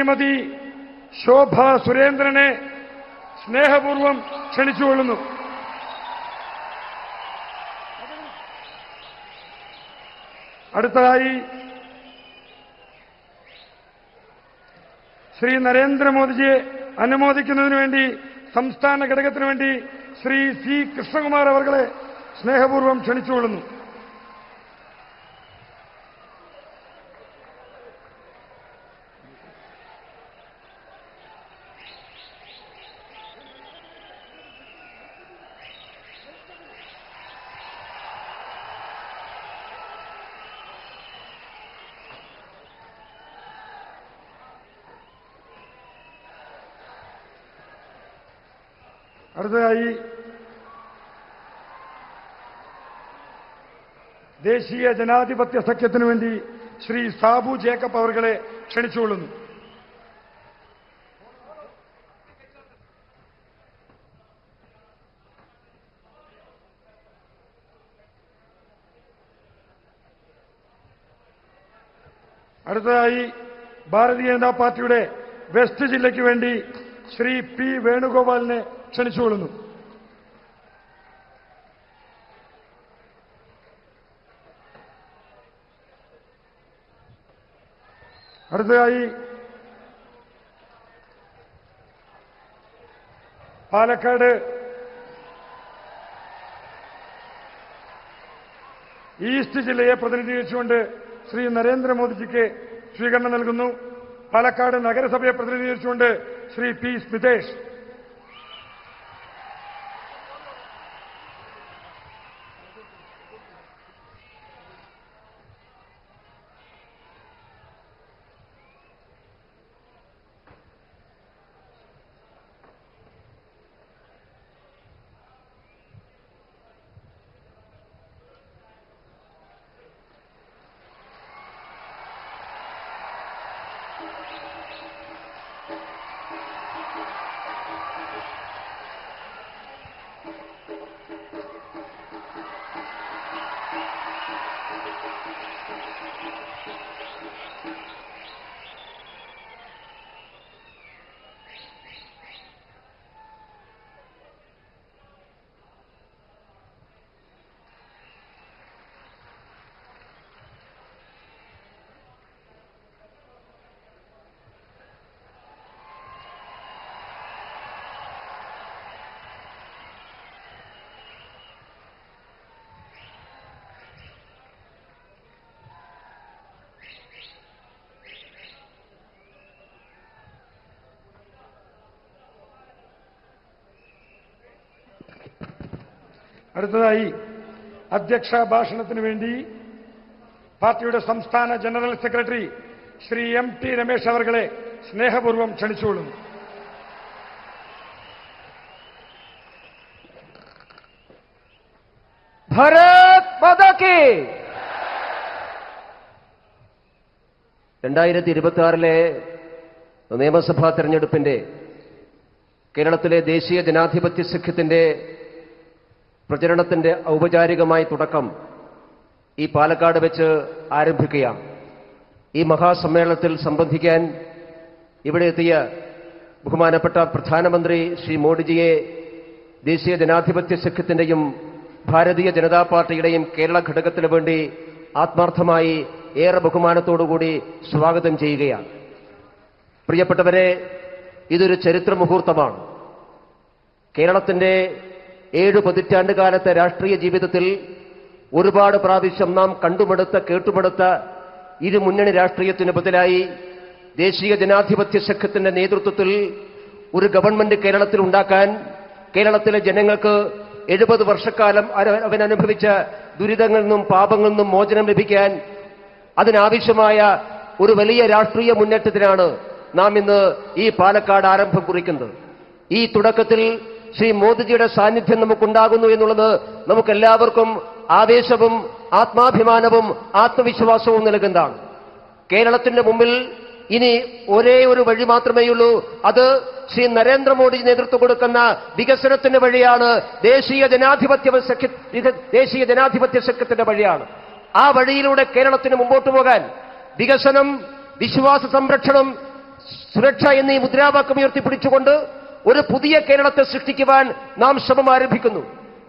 ശ്രീമതി ശോഭ സുരേന്ദ്രനെ സ്നേഹപൂർവം ക്ഷണിച്ചുകൊള്ളുന്നു. അടുത്തതായി ശ്രീ നരേന്ദ്രമോദിജിയെ അനുമോദിക്കുന്നതിനു വേണ്ടി സംസ്ഥാന ഘടകത്തിനു വേണ്ടി ശ്രീ സി കൃഷ്ണകുമാർ അവർകളെ സ്നേഹപൂർവം ക്ഷണിച്ചുകൊള്ളുന്നു. അടുത്തതായി ദേശീയ ജനാധിപത്യ സഖ്യത്തിനു വേണ്ടി ശ്രീ സാബു ജേക്കബ് അവർകളെ ക്ഷണിച്ചുകൊള്ളുന്നു. അടുത്തതായി ഭാരതീയ ജനതാ പാർട്ടിയുടെ വെസ്റ്റ് ജില്ലയ്ക്ക് വേണ്ടി ശ്രീ പി വേണുഗോപാലിനെ ക്ഷണിച്ചുകൊള്ളുന്നു. അടുത്തതായി പാലക്കാട് ഈസ്റ്റ് ജില്ലയെ പ്രതിനിധീകരിച്ചുകൊണ്ട് ശ്രീ നരേന്ദ്രമോദിജിക്ക് സ്വീകരണം നൽകുന്നു. പാലക്കാട് നഗരസഭയെ പ്രതിനിധീകരിച്ചുകൊണ്ട് ശ്രീ പി സ്മിതേഷ്. അടുത്തതായി അധ്യക്ഷ ഭാഷണത്തിന് വേണ്ടി പാർട്ടിയുടെ സംസ്ഥാന general secretary Shri M T Ramesh അവർകളെ സ്നേഹപൂർവ്വം ക്ഷണിച്ചുകൊള്ളുന്നു. ഭാരത് മാതാ കി 2026 നിയമസഭാ തെരഞ്ഞെടുപ്പിന്റെ കേരളത്തിലെ ദേശീയ ജനാധിപത്യ സഖ്യത്തിന്റെ പ്രചരണത്തിന്റെ ഔപചാരികമായ തുടക്കം ഈ പാലക്കാട് വെച്ച് ആരംഭിക്കുകയാണ്. ഈ മഹാസമ്മേളനത്തിൽ സംബന്ധിക്കാൻ ഇവിടെ എത്തിയ ബഹുമാനപ്പെട്ട പ്രധാനമന്ത്രി ശ്രീ മോദിജിയെ ദേശീയ ജനാധിപത്യ സഖ്യത്തിന്റെയും ഭാരതീയ ജനതാ പാർട്ടിയുടെയും കേരള ഘടകത്തിനു വേണ്ടി ആത്മാർത്ഥമായി ഏറെ ബഹുമാനത്തോടുകൂടി സ്വാഗതം ചെയ്യുകയാണ്. പ്രിയപ്പെട്ടവരെ, ഇതൊരു ചരിത്ര മുഹൂർത്തമാണ്. കേരളത്തിന്റെ 7 പതിറ്റാണ്ടുകാലത്തെ രാഷ്ട്രീയ ജീവിതത്തിൽ ഒരുപാട് പ്രാവശ്യം നാം കണ്ടുമടുത്ത കേട്ടുമടുത്ത ഇരു മുന്നണി രാഷ്ട്രീയത്തിന് ബദലായി ദേശീയ ജനാധിപത്യ സഖ്യത്തിന്റെ നേതൃത്വത്തിൽ ഒരു ഗവൺമെന്റ് കേരളത്തിൽ ഉണ്ടാക്കാൻ കേരളത്തിലെ ജനങ്ങൾക്ക് 70 വർഷക്കാലം അവനനുഭവിച്ച ദുരിതങ്ങളിൽ നിന്നും പാപങ്ങളിൽ നിന്നും മോചനം ലഭിക്കാൻ അതിനാവശ്യമായ ഒരു വലിയ രാഷ്ട്രീയ മുന്നേറ്റത്തിനാണ് നാം ഇന്ന് ഈ പാലക്കാട് ആരംഭം കുറിക്കുന്നത്. ഈ തുടക്കത്തിൽ ശ്രീ മോദിജിയുടെ സാന്നിധ്യം നമുക്കുണ്ടാകുന്നു എന്നുള്ളത് നമുക്കെല്ലാവർക്കും ആവേശവും ആത്മാഭിമാനവും ആത്മവിശ്വാസവും നൽകുന്നതാണ്. കേരളത്തിന്റെ മുമ്പിൽ ഇനി ഒരേ ഒരു വഴി മാത്രമേയുള്ളൂ. അത് ശ്രീ നരേന്ദ്രമോദി നേതൃത്വം കൊടുക്കുന്ന വികസനത്തിന്റെ വഴിയാണ്. ദേശീയ ജനാധിപത്യ സഖ്യത്തിന്റെ വഴിയാണ്. ആ വഴിയിലൂടെ കേരളത്തിന് മുമ്പോട്ട് പോകാൻ വികസനം, വിശ്വാസ സംരക്ഷണം, സുരക്ഷ എന്നീ മുദ്രാവാക്യം ഉയർത്തിപ്പിടിച്ചുകൊണ്ട് ഒരു പുതിയ കേരളത്തെ സൃഷ്ടിക്കുവാൻ നാം ശ്രമം ആരംഭിക്കുന്നു.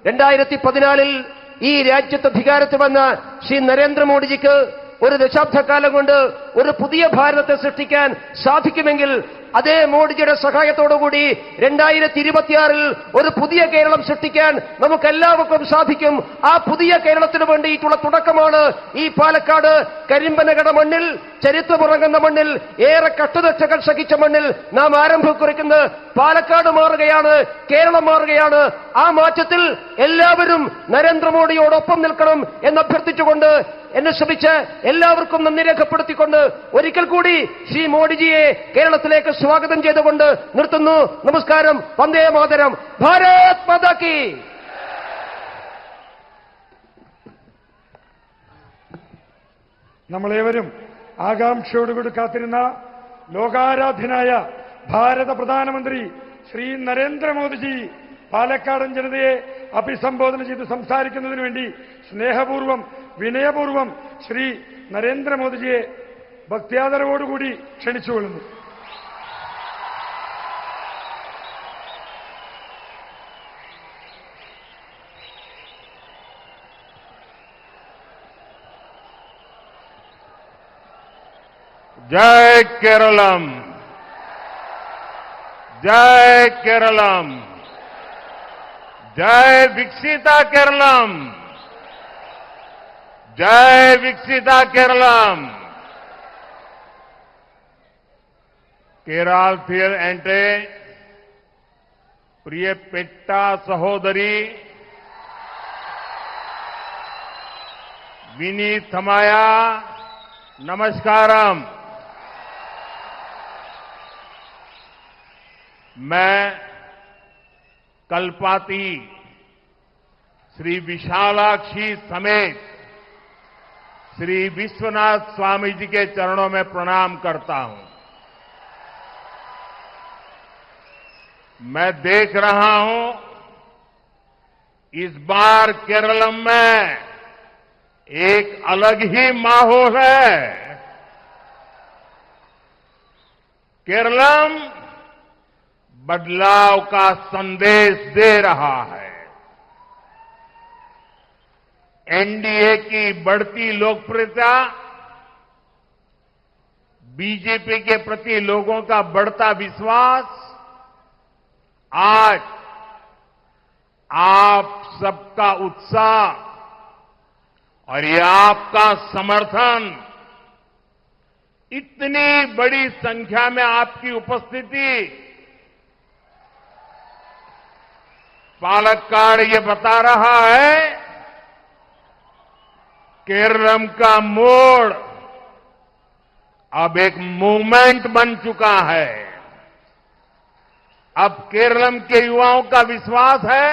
2014 ഈ രാജ്യത്ത് അധികാരത്തിൽ വന്ന ശ്രീ നരേന്ദ്രമോദിജിക്ക് ഒരു ദശാബ്ദക്കാലം കൊണ്ട് ഒരു പുതിയ ഭാരതത്തെ സൃഷ്ടിക്കാൻ സാധിക്കുമെങ്കിൽ അതേ മോഡിജിയുടെ സഹായത്തോടുകൂടി 2026 ഒരു പുതിയ കേരളം സൃഷ്ടിക്കാൻ നമുക്കെല്ലാവർക്കും സാധിക്കും. ആ പുതിയ കേരളത്തിന് വേണ്ടിയിട്ടുള്ള തുടക്കമാണ് ഈ പാലക്കാട് കരിമ്പനകട മണ്ണിൽ, ചരിത്രമുറങ്ങുന്ന മണ്ണിൽ, ഏറെ കട്ടുതച്ചകൾ സഹിച്ച മണ്ണിൽ നാം ആരംഭം കുറിക്കുന്നത്. പാലക്കാട് മാറുകയാണ്, കേരളം മാറുകയാണ്. ആ മാറ്റത്തിൽ എല്ലാവരും നരേന്ദ്രമോദിയോടൊപ്പം നിൽക്കണം എന്ന് അഭ്യർത്ഥിച്ചുകൊണ്ട് എന്നെ ശ്രമിച്ച് എല്ലാവർക്കും നന്ദി രേഖപ്പെടുത്തിക്കൊണ്ട് ഒരിക്കൽ കൂടി ശ്രീ മോഡിജിയെ കേരളത്തിലേക്ക് സ്വാഗതം ചെയ്തുകൊണ്ട് നിർത്തുന്നു. നമസ്കാരം. വന്ദേ മാതരം. ഭാരത് മാതാ കി. നമ്മളേവരും ആകാംക്ഷയോടുകൂടി കാത്തിരുന്ന ലോകാരാധ്യനായ ഭാരത പ്രധാനമന്ത്രി ശ്രീ നരേന്ദ്രമോദിജി പാലക്കാടൻ ജനതയെ അഭിസംബോധന ചെയ്ത് സംസാരിക്കുന്നതിന് വേണ്ടി സ്നേഹപൂർവ്വം വിനയപൂർവ്വം ശ്രീ നരേന്ദ്രമോദിജിയെ ഭക്ത്യാദരവോടുകൂടി ക്ഷണിച്ചുകൊള്ളുന്നു. जय केरलम, जय केरलम, जय विकसिता केरलम, जय विकसिता केरलम. केरालतील एंटे प्रिय पेट्टा सहोदरी विनीत थमाया नमस्कारम. मैं कल्पाती श्री विशालाक्षी समेत श्री विश्वनाथ स्वामी जी के चरणों में प्रणाम करता हूं. मैं देख रहा हूं इस बार केरलम में एक अलग ही माहौल है. केरलम बदलाव का संदेश दे रहा है. एनडीए की बढ़ती लोकप्रियता, बीजेपी के प्रति लोगों का बढ़ता विश्वास आज आप सबका उत्साह और ये आपका समर्थन, इतनी बड़ी संख्या में आपकी उपस्थिति पालक्काड़ ये बता रहा है केरलम का मोड़ अब एक मूवमेंट बन चुका है. अब केरलम के युवाओं का विश्वास है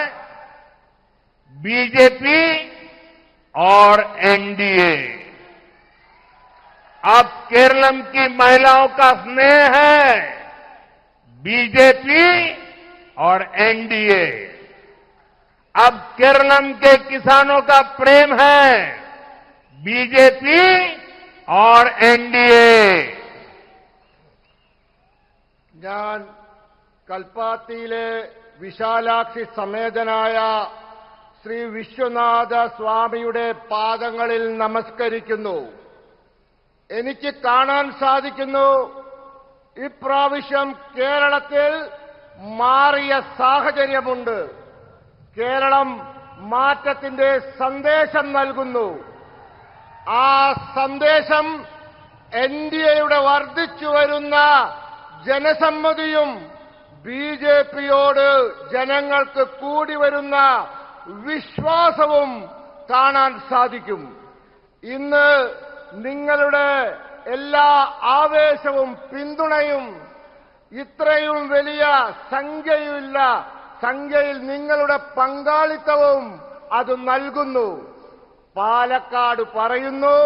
बीजेपी और एनडीए. अब केरलम की महिलाओं का स्नेह है बीजेपी और एनडीए. अब केरलम के किसानों का प्रेम है बीजेपी और एनडीए. ഞാൻ കൽപ്പാത്തിയിലെ വിശാലാക്ഷി സമേതനായ ശ്രീ വിശ്വനാഥ സ്വാമിയുടെ പാദങ്ങളിൽ നമസ്കരിക്കുന്നു. എനിക്ക് കാണാൻ സാധിക്കുന്നു ഇപ്രാവശ്യം കേരളത്തിൽ മാറിയ സാഹചര്യമുണ്ട്. കേരളം മാറ്റത്തിന്റെ സന്ദേശം നൽകുന്നു. ആ സന്ദേശം എൻഡിഎയുടെ വർദ്ധിച്ചു വരുന്ന ജനസമ്മതിയും ബിജെപിയോട് ജനങ്ങൾക്ക് കൂടി വരുന്ന വിശ്വാസവും കാണാൻ സാധിക്കും. ഇന്ന് നിങ്ങളുടെ എല്ലാ ആവേശവും പിന്തുണയും ഇത്രയും വലിയ സംഖ്യയിൽ നിങ്ങളുടെ പങ്കാളിത്തവും അത് നൽകുന്നു. പാലക്കാട് പറയുന്നു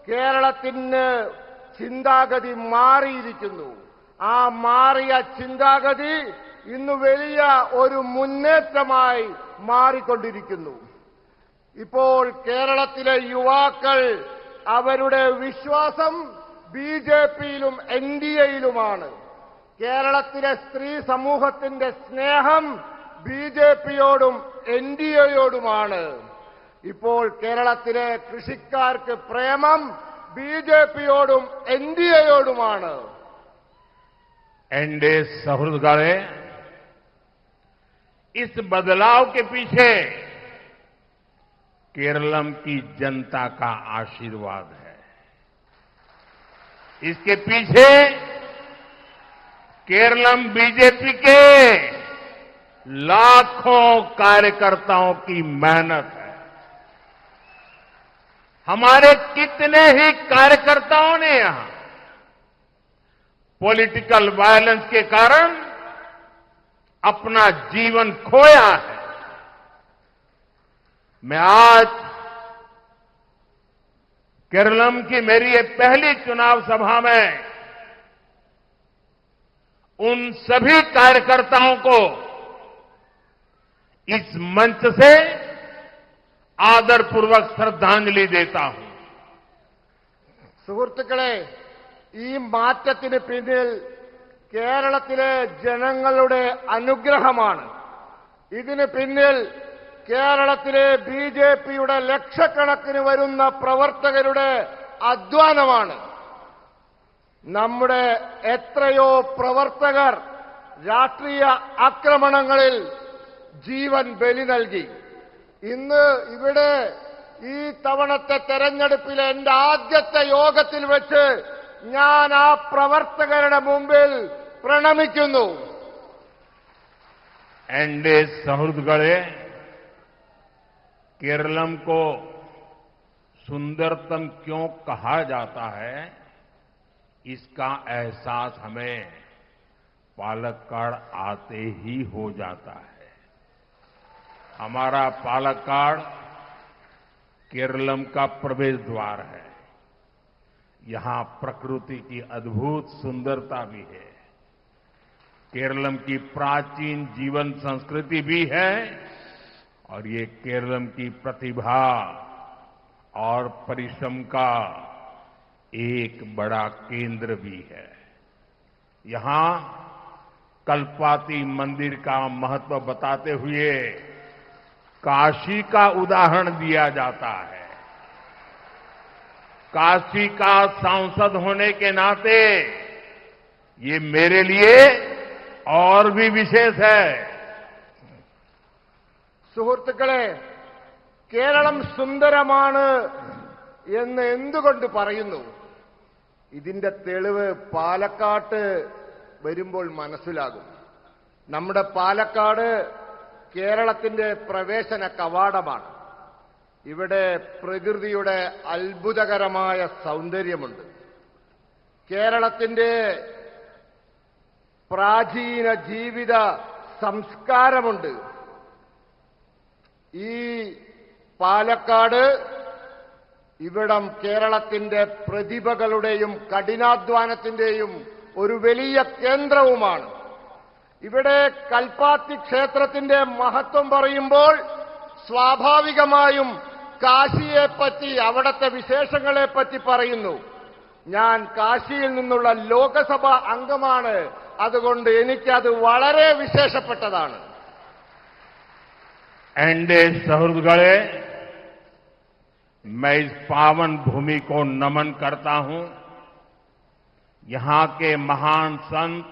കേരളത്തിന് ചിന്താഗതി മാറിയിരിക്കുന്നു. ആ മാറിയ ചിന്താഗതി ഇന്ന് വലിയ ഒരു മുന്നേറ്റമായി മാറിക്കൊണ്ടിരിക്കുന്നു. ഇപ്പോൾ കേരളത്തിലെ യുവാക്കൾ അവരുടെ വിശ്വാസം ബിജെപിയിലും എൻഡിഎയിലുമാണ്. കേരളത്തിലെ സ്ത്രീ സമൂഹത്തിന്റെ സ്നേഹം ബിജെപിയോടും എൻഡിഎയോടുമാണ്. ഇപ്പോൾ കേരളത്തിലെ കൃഷിക്കാർക്ക് പ്രേമം ബിജെപിയോടും എൻഡിഎയോടുമാണ്. एनडीए सहृदगणे इस बदलाव के पीछे केरलम की जनता का आशीर्वाद है. इसके पीछे केरलम बीजेपी के लाखों कार्यकर्ताओं की मेहनत है. हमारे कितने ही कार्यकर्ताओं ने यहां पॉलिटिकल वायलेंस के कारण अपना जीवन खोया है. मैं आज केरलम की मेरी ये पहली चुनाव सभा में उन सभी कार्यकर्ताओं को इस मंच से आदरपूर्वक श्रद्धांजलि देता हूं. സുഹൃത്തുക്കളെ, ഈ മാറ്റത്തിന് പിന്നിൽ കേരളത്തിലെ ജനങ്ങളുടെ അനുഗ്രഹമാണ്. ഇതിന് പിന്നിൽ കേരളത്തിലെ ബിജെപിയുടെ ലക്ഷക്കണക്കിന് വരുന്ന പ്രവർത്തകരുടെ അധ്വാനമാണ്. നമ്മുടെ എത്രയോ പ്രവർത്തകർ രാഷ്ട്രീയ ആക്രമണങ്ങളിൽ ജീവൻ ബലി നൽകി. ഇന്ന് ഇവിടെ ഈ തവണത്തെ തെരഞ്ഞെടുപ്പിലെ എന്റെ ആദ്യത്തെ യോഗത്തിൽ വെച്ച് ഞാൻ ആ പ്രവർത്തകരുടെ മുമ്പിൽ പ്രണമിക്കുന്നു. एनडीए सहृदगणे केरलम को सुंदरतम क्यों कहा जाता है, इसका एहसास हमें पालक्काड़ आते ही हो जाता है. हमारा पालक्काड़ केरलम का प्रवेश द्वार है. यहां प्रकृति की अद्भुत सुंदरता भी है. केरलम की प्राचीन जीवन संस्कृति भी है और ये केरलम की प्रतिभा और परिश्रम का एक बड़ा केंद्र भी है. यहां कल्पाती मंदिर का महत्व बताते हुए काशी का उदाहरण दिया जाता है. काशी का सांसद होने के नाते ये मेरे लिए और भी विशेष है. സുഹൃത്തുക്കളെ, കേരളം സുന്ദരമാണ് എന്ന് എന്തുകൊണ്ട് പറയുന്നു? ഇതിന്റെ തെളിവ് പാലക്കാട്ട് വരുമ്പോൾ മനസ്സിലാകും. നമ്മുടെ പാലക്കാട് കേരളത്തിന്റെ പ്രവേശന കവാടമാണ്. ഇവിടെ പ്രകൃതിയുടെ അത്ഭുതകരമായ സൗന്ദര്യമുണ്ട്. കേരളത്തിന്റെ പ്രാചീന ജീവിത സംസ്കാരമുണ്ട്. ഈ പാലക്കാട് ഇവിടം കേരളത്തിന്റെ പ്രതിഭകളുടെയും കഠിനാധ്വാനത്തിന്റെയും ഒരു വലിയ കേന്ദ്രവുമാണ്. ഇവിടെ കൽപ്പാത്തി ക്ഷേത്രത്തിന്റെ മഹത്വം പറയുമ്പോൾ സ്വാഭാവികമായും കാശിയെപ്പറ്റി, അവിടത്തെ വിശേഷങ്ങളെപ്പറ്റി പറയുന്നു. ഞാൻ കാശിയിൽ നിന്നുള്ള ലോകസഭാ അംഗമാണ്. അതുകൊണ്ട് എനിക്കത് വളരെ വിശേഷപ്പെട്ടതാണ്. एनडीए सहृदगणे मैं इस पावन भूमि को नमन करता हूं. यहां के महान संत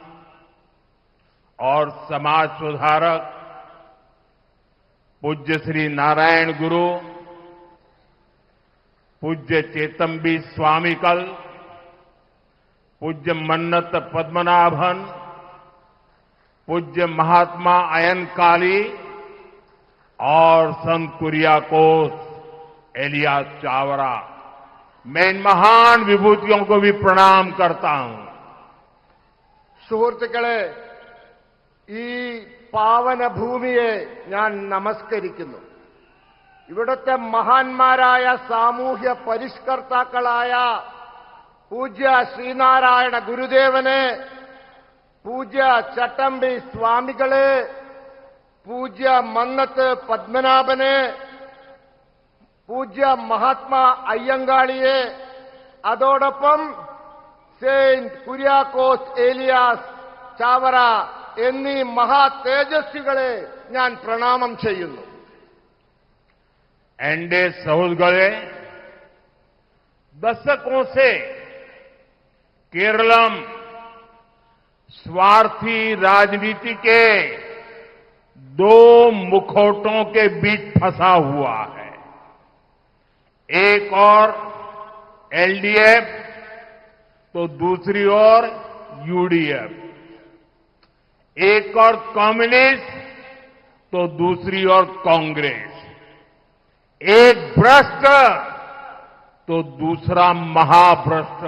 और समाज सुधारक पूज्य श्री नारायण गुरु, पूज्य चेतम्बी स्वामीकल, पूज्य मन्नत पद्मनाभन, पूज्य महात्मा अयनकाली और संत कुरियाकोस एलियास चावरा, मैं इन महान विभूतियों को भी प्रणाम करता हूं. സുഹൃത്തുക്കളെ, ഈ പാവന ഭൂമിയെ ഞാൻ നമസ്കരിക്കുന്നു. ഇവിടുത്തെ മഹാന്മാരായ സാമൂഹ്യ പരിഷ്കർത്താക്കളായ പൂജ്യ ശ്രീനാരായണ ഗുരുദേവനെ, പൂജ്യ ചട്ടമ്പി സ്വാമികളെ, പൂജ്യ മന്നത്ത് പത്മനാഭനെ, പൂജ്യ മഹാത്മാ അയ്യങ്കാളിയെ, അതോടൊപ്പം സെയിന്റ് കുര്യാക്കോസ് ഏലിയാസ് ചാവറ എന്നീ മഹാ തേജസ്വികളെ ഞാൻ പ്രണാമം ചെയ്യുന്നു. एनडीए सहोदगळे दशकों से केरलम स्वार्थी राजनीति के दो मुखौटों के बीच फंसा हुआ है. एक और एलडीएफ तो दूसरी ओर यूडीएफ. एक और कम्युनिस्ट तो दूसरी ओर कांग्रेस. एक भ्रष्ट तो दूसरा महाभ्रष्ट.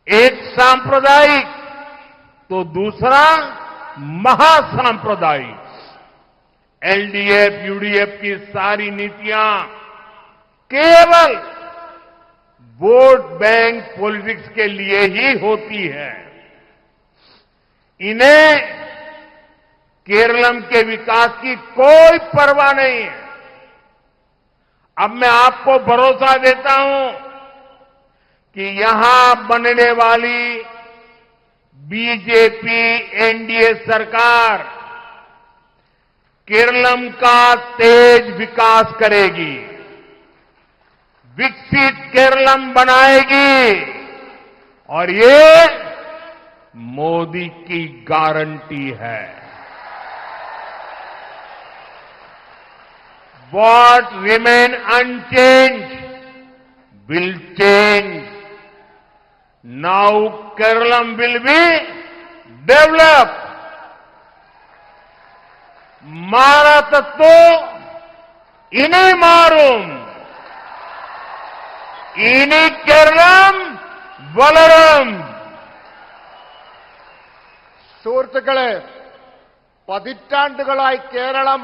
एक सांप्रदायिक तो दूसरा महासांप्रदायिक. एलडीएफ यूडीएफ की सारी नीतियां केवल वोट बैंक पॉलिटिक्स के लिए ही होती है. इन्हें केरलम के विकास की कोई परवाह नहीं है. अब मैं आपको भरोसा देता हूं कि यहां बनने वाली बीजेपी एनडीए सरकार केरलम का तेज विकास करेगी, विकसित केरलम बनाएगी और ये मोदी की गारंटी है. What remain unchanged will change. Now Kerala will be developed. Marathattu ini marum. Ini Kerala valarum. സുഹൃത്തുക്കളെ, പതിറ്റാണ്ടുകളായി കേരളം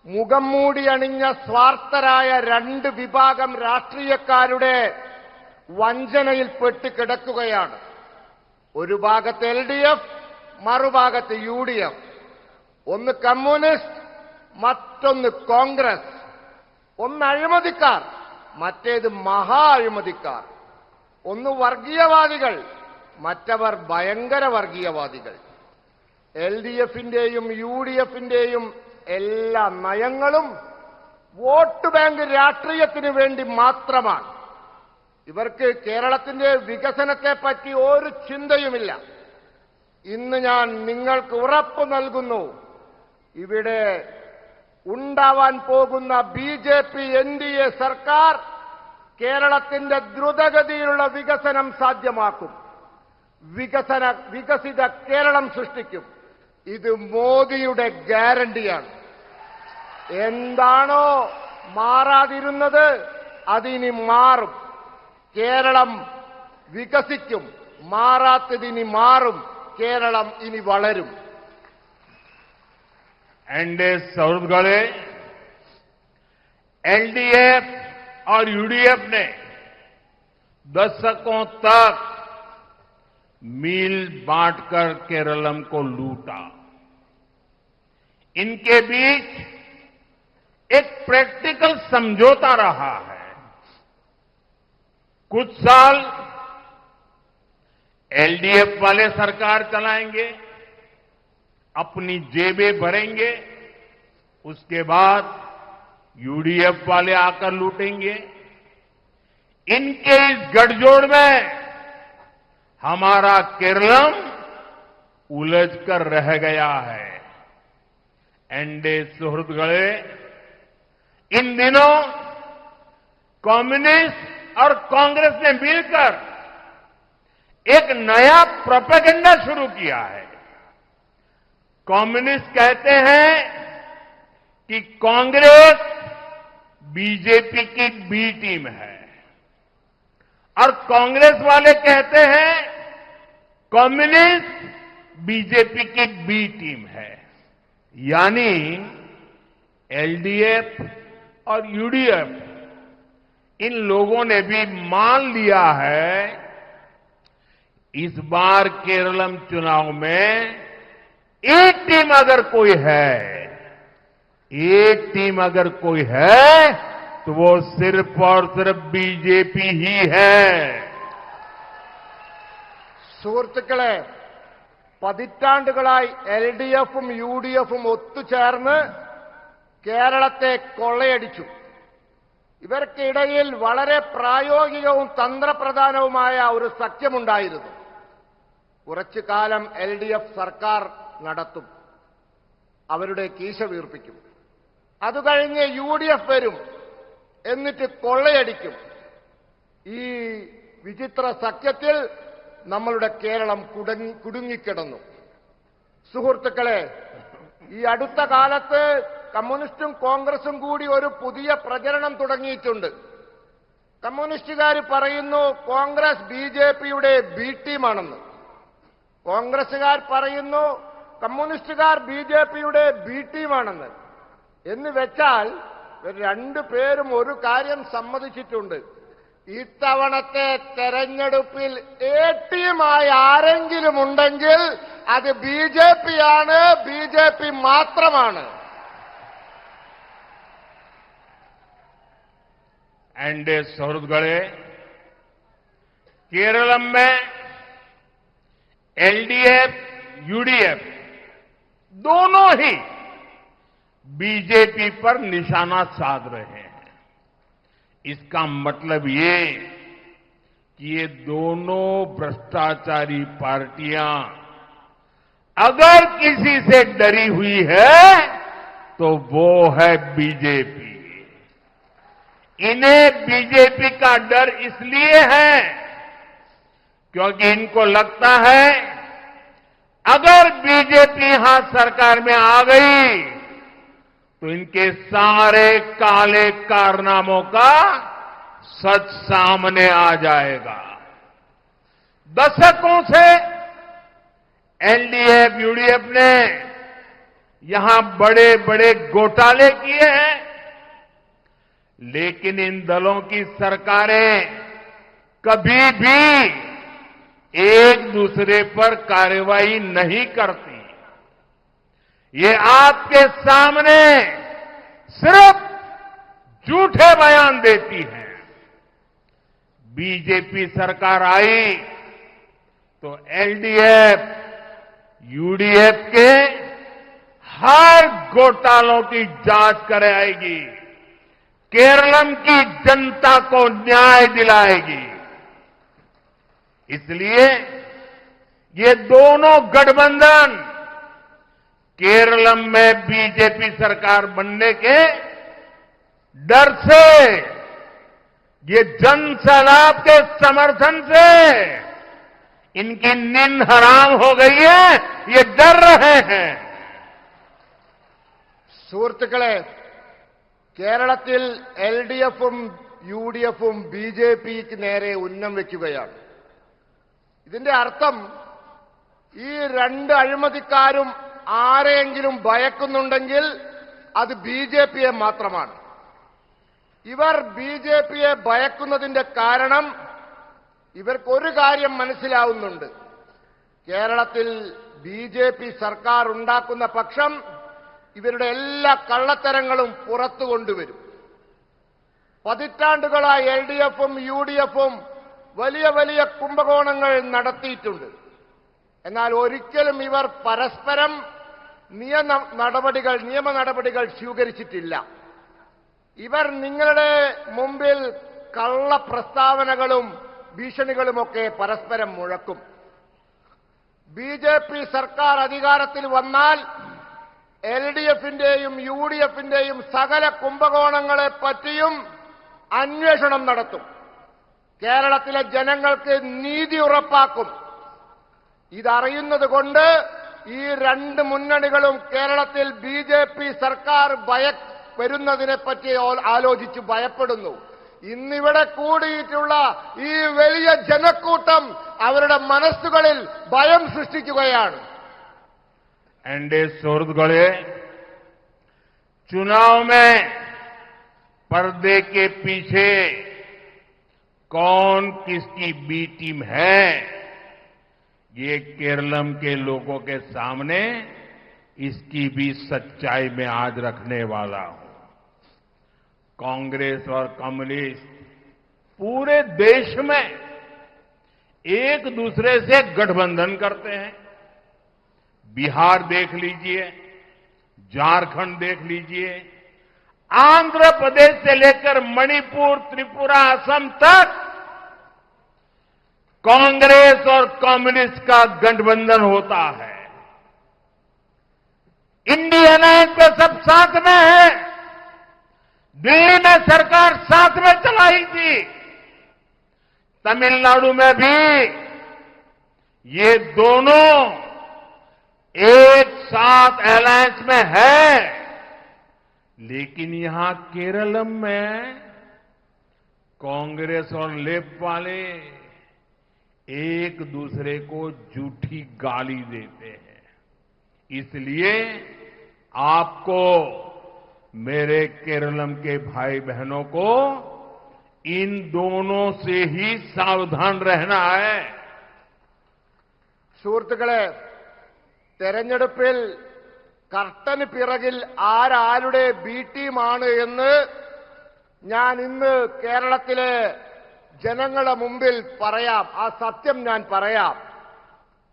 മുഖം മൂടി അണിഞ്ഞ സ്വാർത്ഥരായ രണ്ട് വിഭാഗം രാഷ്ട്രീയക്കാരുടെ വഞ്ചനയിൽപ്പെട്ട് കിടക്കുകയാണ്. ഒരു ഭാഗത്ത് എൽഡിഎഫ്, മറുഭാഗത്ത് യുഡിഎഫ്. ഒന്ന് കമ്മ്യൂണിസ്റ്റ്, മറ്റൊന്ന് കോൺഗ്രസ്. ഒന്ന് അഴിമതിക്കാർ, മറ്റേത് മഹാ അഴിമതിക്കാർ. ഒന്ന് വർഗീയവാദികൾ, മറ്റവർ ഭയങ്കര വർഗീയവാദികൾ. എൽഡിഎഫിന്റെയും യുഡിഎഫിന്റെയും എല്ലാ നയങ്ങളും വോട്ട് ബാങ്ക് രാഷ്ട്രീയത്തിന് വേണ്ടി മാത്രമാണ്. ഇവർക്ക് കേരളത്തിന്റെ വികസനത്തെപ്പറ്റി ഒരു ചിന്തയുമില്ല. ഇന്ന് ഞാൻ നിങ്ങൾക്ക് ഉറപ്പ് നൽകുന്നു, ഇവിടെ ഉണ്ടാവാൻ പോകുന്ന ബിജെപി എൻഡിഎ സർക്കാർ കേരളത്തിന്റെ ദ്രുതഗതിയിലുള്ള വികസനം സാധ്യമാക്കും. വികസിത കേരളം സൃഷ്ടിക്കും. ഇത് മോദിയുടെ ഗ്യാരണ്ടിയാണ്. എന്താണോ മാറാതിരുന്നത് അതിനി മാറും. കേരളം വികസിക്കും. മാറാത്തതിനി മാറും. കേരളം ഇനി വളരും. एनडीए सहोदगळे एलडीएफ और यूडीएफ ने दशकों तक मील बांटकर केरलम को लूटा. इनके बीच एक प्रैक्टिकल समझौता रहा है. कुछ साल एलडीएफ वाले सरकार चलाएंगे, अपनी जेबें भरेंगे. उसके बाद यूडीएफ वाले आकर लूटेंगे. इनके इस गठजोड़ में हमारा केरलम उलझकर रह गया है. एनडीए सुहृदगळे, इन दिनों कम्युनिस्ट और कांग्रेस ने मिलकर एक नया प्रोपेगेंडा शुरू किया है. कम्युनिस्ट कहते हैं कि कांग्रेस बीजेपी की बी टीम है और कांग्रेस वाले कहते हैं कम्युनिस्ट बीजेपी की बी टीम है. यानी एलडीएफ और यूडीएफ इन लोगों ने भी मान लिया है इस बार केरलम चुनाव में एक टीम अगर कोई है तो वो सिर्फ और सिर्फ बीजेपी ही है. സുഹൃത്തുക്കളെ, പതിറ്റാണ്ടുകളായി LDFും UDFും ഒത്തുചേർന്ന് കേരളത്തെ കൊള്ളയടിച്ചു. ഇവർക്കിടയിൽ വളരെ പ്രായോഗികവും തന്ത്രപ്രധാനവുമായ ഒരു സഖ്യമുണ്ടായിരുന്നു. കുറച്ചു കാലം LDF സർക്കാർ നടത്തും, അവരുടെ കീശ വീർപ്പിക്കും. അത് കഴിഞ്ഞ് UDF വരും, എന്നിട്ട് കൊള്ളയടിക്കും. ഈ വിചിത്ര സഖ്യത്തിൽ നമ്മളുടെ കേരളം കുടുങ്ങിക്കിടന്നു. സുഹൃത്തുക്കളെ, ഈ അടുത്ത കാലത്ത് കമ്മ്യൂണിസ്റ്റും കോൺഗ്രസും കൂടി ഒരു പുതിയ പ്രചരണം തുടങ്ങിയിട്ടുണ്ട്. കമ്മ്യൂണിസ്റ്റുകാർ പറയുന്നു കോൺഗ്രസ് BJPയുടെ ബി ടീമാണെന്ന്. കോൺഗ്രസുകാർ പറയുന്നു കമ്മ്യൂണിസ്റ്റുകാർ BJPയുടെ ബി ടീമാണെന്ന്. എന്ന് വെച്ചാൽ രണ്ടുപേരും ഒരു കാര്യം സമ്മതിച്ചിട്ടുണ്ട്: ഇത്തവണത്തെ തെരഞ്ഞെടുപ്പിൽ A ടീമായി ആരെങ്കിലും ഉണ്ടെങ്കിൽ അത് BJPയാണ്, BJP മാത്രമാണ്. एनडीए सौहृदगढ़े केरलम में LDF, UDF दोनों ही बीजेपी पर निशाना साध रहे हैं. इसका मतलब ये कि ये दोनों भ्रष्टाचारी पार्टियां अगर किसी से डरी हुई है तो वो है बीजेपी. इन्हें बीजेपी का डर इसलिए है क्योंकि इनको लगता है अगर बीजेपी यहां सरकार में आ गई तो इनके सारे काले कारनामों का सच सामने आ जाएगा. दशकों से LDF, UDF ने यहां बड़े बड़े घोटाले किए हैं, लेकिन इन दलों की सरकारें कभी भी एक दूसरे पर कार्रवाई नहीं करती. ये आपके सामने सिर्फ झूठे बयान देती है. बीजेपी सरकार आई तो LDF, UDF के हर घोटालों की जांच कराएगी, केरलम की जनता को न्याय दिलाएगी. इसलिए ये दोनों गठबंधन केरलम में बीजेपी सरकार बनने के डर से, ये जन सैलाब के समर्थन से इनकी नींद हराम हो गई है, ये डर रहे हैं. സുഹൃത്തുക്കളെ, കേരളത്തിൽ LDFും UDFും BJPക്ക് നേരെ ഉന്നം വയ്ക്കുകയാണ്. ഇതിന്റെ അർത്ഥം ഈ രണ്ട് അഴിമതിക്കാരും ആരെയെങ്കിലും ഭയക്കുന്നുണ്ടെങ്കിൽ അത് BJPയെ മാത്രമാണ്. ഇവർ BJPയെ ഭയക്കുന്നതിന്റെ കാരണം ഇവർക്കൊരു കാര്യം മനസ്സിലാവുന്നുണ്ട്: കേരളത്തിൽ BJP സർക്കാർ ഉണ്ടാക്കുന്ന പക്ഷം ഇവരുടെ എല്ലാ കള്ളത്തരങ്ങളും പുറത്തു കൊണ്ടുവരും. പതിറ്റാണ്ടുകളായി LDFും UDFും വലിയ വലിയ കുംഭകോണങ്ങൾ നടത്തിയിട്ടുണ്ട്. എന്നാൽ ഒരിക്കലും ഇവർ പരസ്പരം നിയമ നടപടികൾ സ്വീകരിച്ചിട്ടില്ല. ഇവർ നിങ്ങളുടെ മുമ്പിൽ കള്ള പ്രസ്താവനകളും ഭീഷണികളുമൊക്കെ പരസ്പരം മുഴക്കും. BJP സർക്കാർ അധികാരത്തിൽ വന്നാൽ LDFന്റെയും UDFന്റെയും സകല കുംഭകോണങ്ങളെ പറ്റിയും അന്വേഷണം നടത്തും. കേരളത്തിലെ ജനങ്ങൾക്ക് നീതി ഉറപ്പാക്കും. ഇതറിയുന്നത് കൊണ്ട് ഈ രണ്ട് മുന്നണികളും കേരളത്തിൽ BJP സർക്കാർ വരുന്നതിനെപ്പറ്റി ആലോചിച്ച് ഭയപ്പെടുന്നു. ഇന്നിവിടെ കൂടിയിട്ടുള്ള ഈ വലിയ ജനക്കൂട്ടം അവരുടെ മനസ്സുകളിൽ ഭയം സൃഷ്ടിക്കുകയാണ്. एनडीए सौहृदगढ़े चुनाव में पर्दे के पीछे कौन किसकी बी टीम है, ये केरलम के लोगों के सामने इसकी भी सच्चाई में आज रखने वाला हूं. कांग्रेस और कम्युनिस्ट पूरे देश में एक दूसरे से गठबंधन करते हैं। बिहार देख लीजिए, झारखंड देख लीजिए, आंध्र प्रदेश से लेकर मणिपुर, त्रिपुरा, असम तक कांग्रेस और कम्युनिस्ट का गठबंधन होता है। इंडिया अलायंस पे सब साथ में है। दिल्ली में सरकार साथ में चलाई थी, तमिलनाडु में भी ये दोनों एक साथ अलायंस में है। लेकिन यहां केरलम में कांग्रेस और लेफ्ट वाले एक दूसरे को झूठी गाली देते हैं। इसलिए आपको, मेरे केरलम के भाई बहनों को, इन दोनों से ही सावधान रहना है। സുഹൃത്തുക്കളെ, തെരഞ്ഞെടുപ്പിൽ കർട്ടന് പിറകിൽ ആരാരുടെ ബി ടീമാണ് എന്ന് ഞാൻ ഇന്ന് കേരളത്തിലെ ജനങ്ങളുടെ മുമ്പിൽ പറയാം. ആ സത്യം ഞാൻ പറയാം.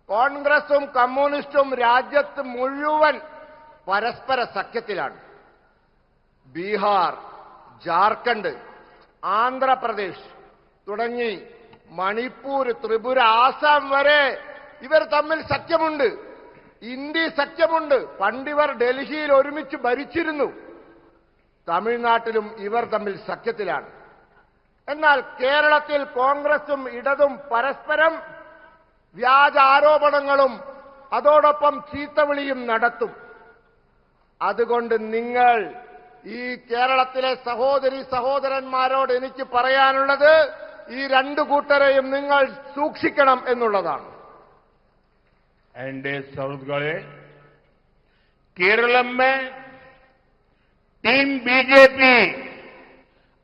കോൺഗ്രസും കമ്മ്യൂണിസ്റ്റും രാജ്യത്ത് മുഴുവൻ പരസ്പര സഖ്യത്തിലാണ്. ബീഹാർ, ജാർഖണ്ഡ്, ആന്ധ്രാപ്രദേശ് തുടങ്ങി മണിപ്പൂർ, ത്രിപുര, ആസാം വരെ ഇവർ തമ്മിൽ സഖ്യമുണ്ട്. ഇന്ത്യ സഖ്യമുണ്ട്. പണ്ടിവർ ഡൽഹിയിൽ ഒരുമിച്ച് ഭരിച്ചിരുന്നു. തമിഴ്നാട്ടിലും ഇവർ തമ്മിൽ സഖ്യത്തിലാണ്. എന്നാൽ കേരളത്തിൽ കോൺഗ്രസും ഇടതും പരസ്പരം വ്യാജ ആരോപണങ്ങളും അതോടൊപ്പം ചീത്തവിളിയും നടത്തും. അതുകൊണ്ട് നിങ്ങൾ, ഈ കേരളത്തിലെ സഹോദരി സഹോദരന്മാരോട് എനിക്ക് പറയാനുള്ളത്, ഈ രണ്ടു കൂട്ടരെയും നിങ്ങൾ സൂക്ഷിക്കണം എന്നുള്ളതാണ്. एनडीए शब्द गए केरलम में टीम बीजेपी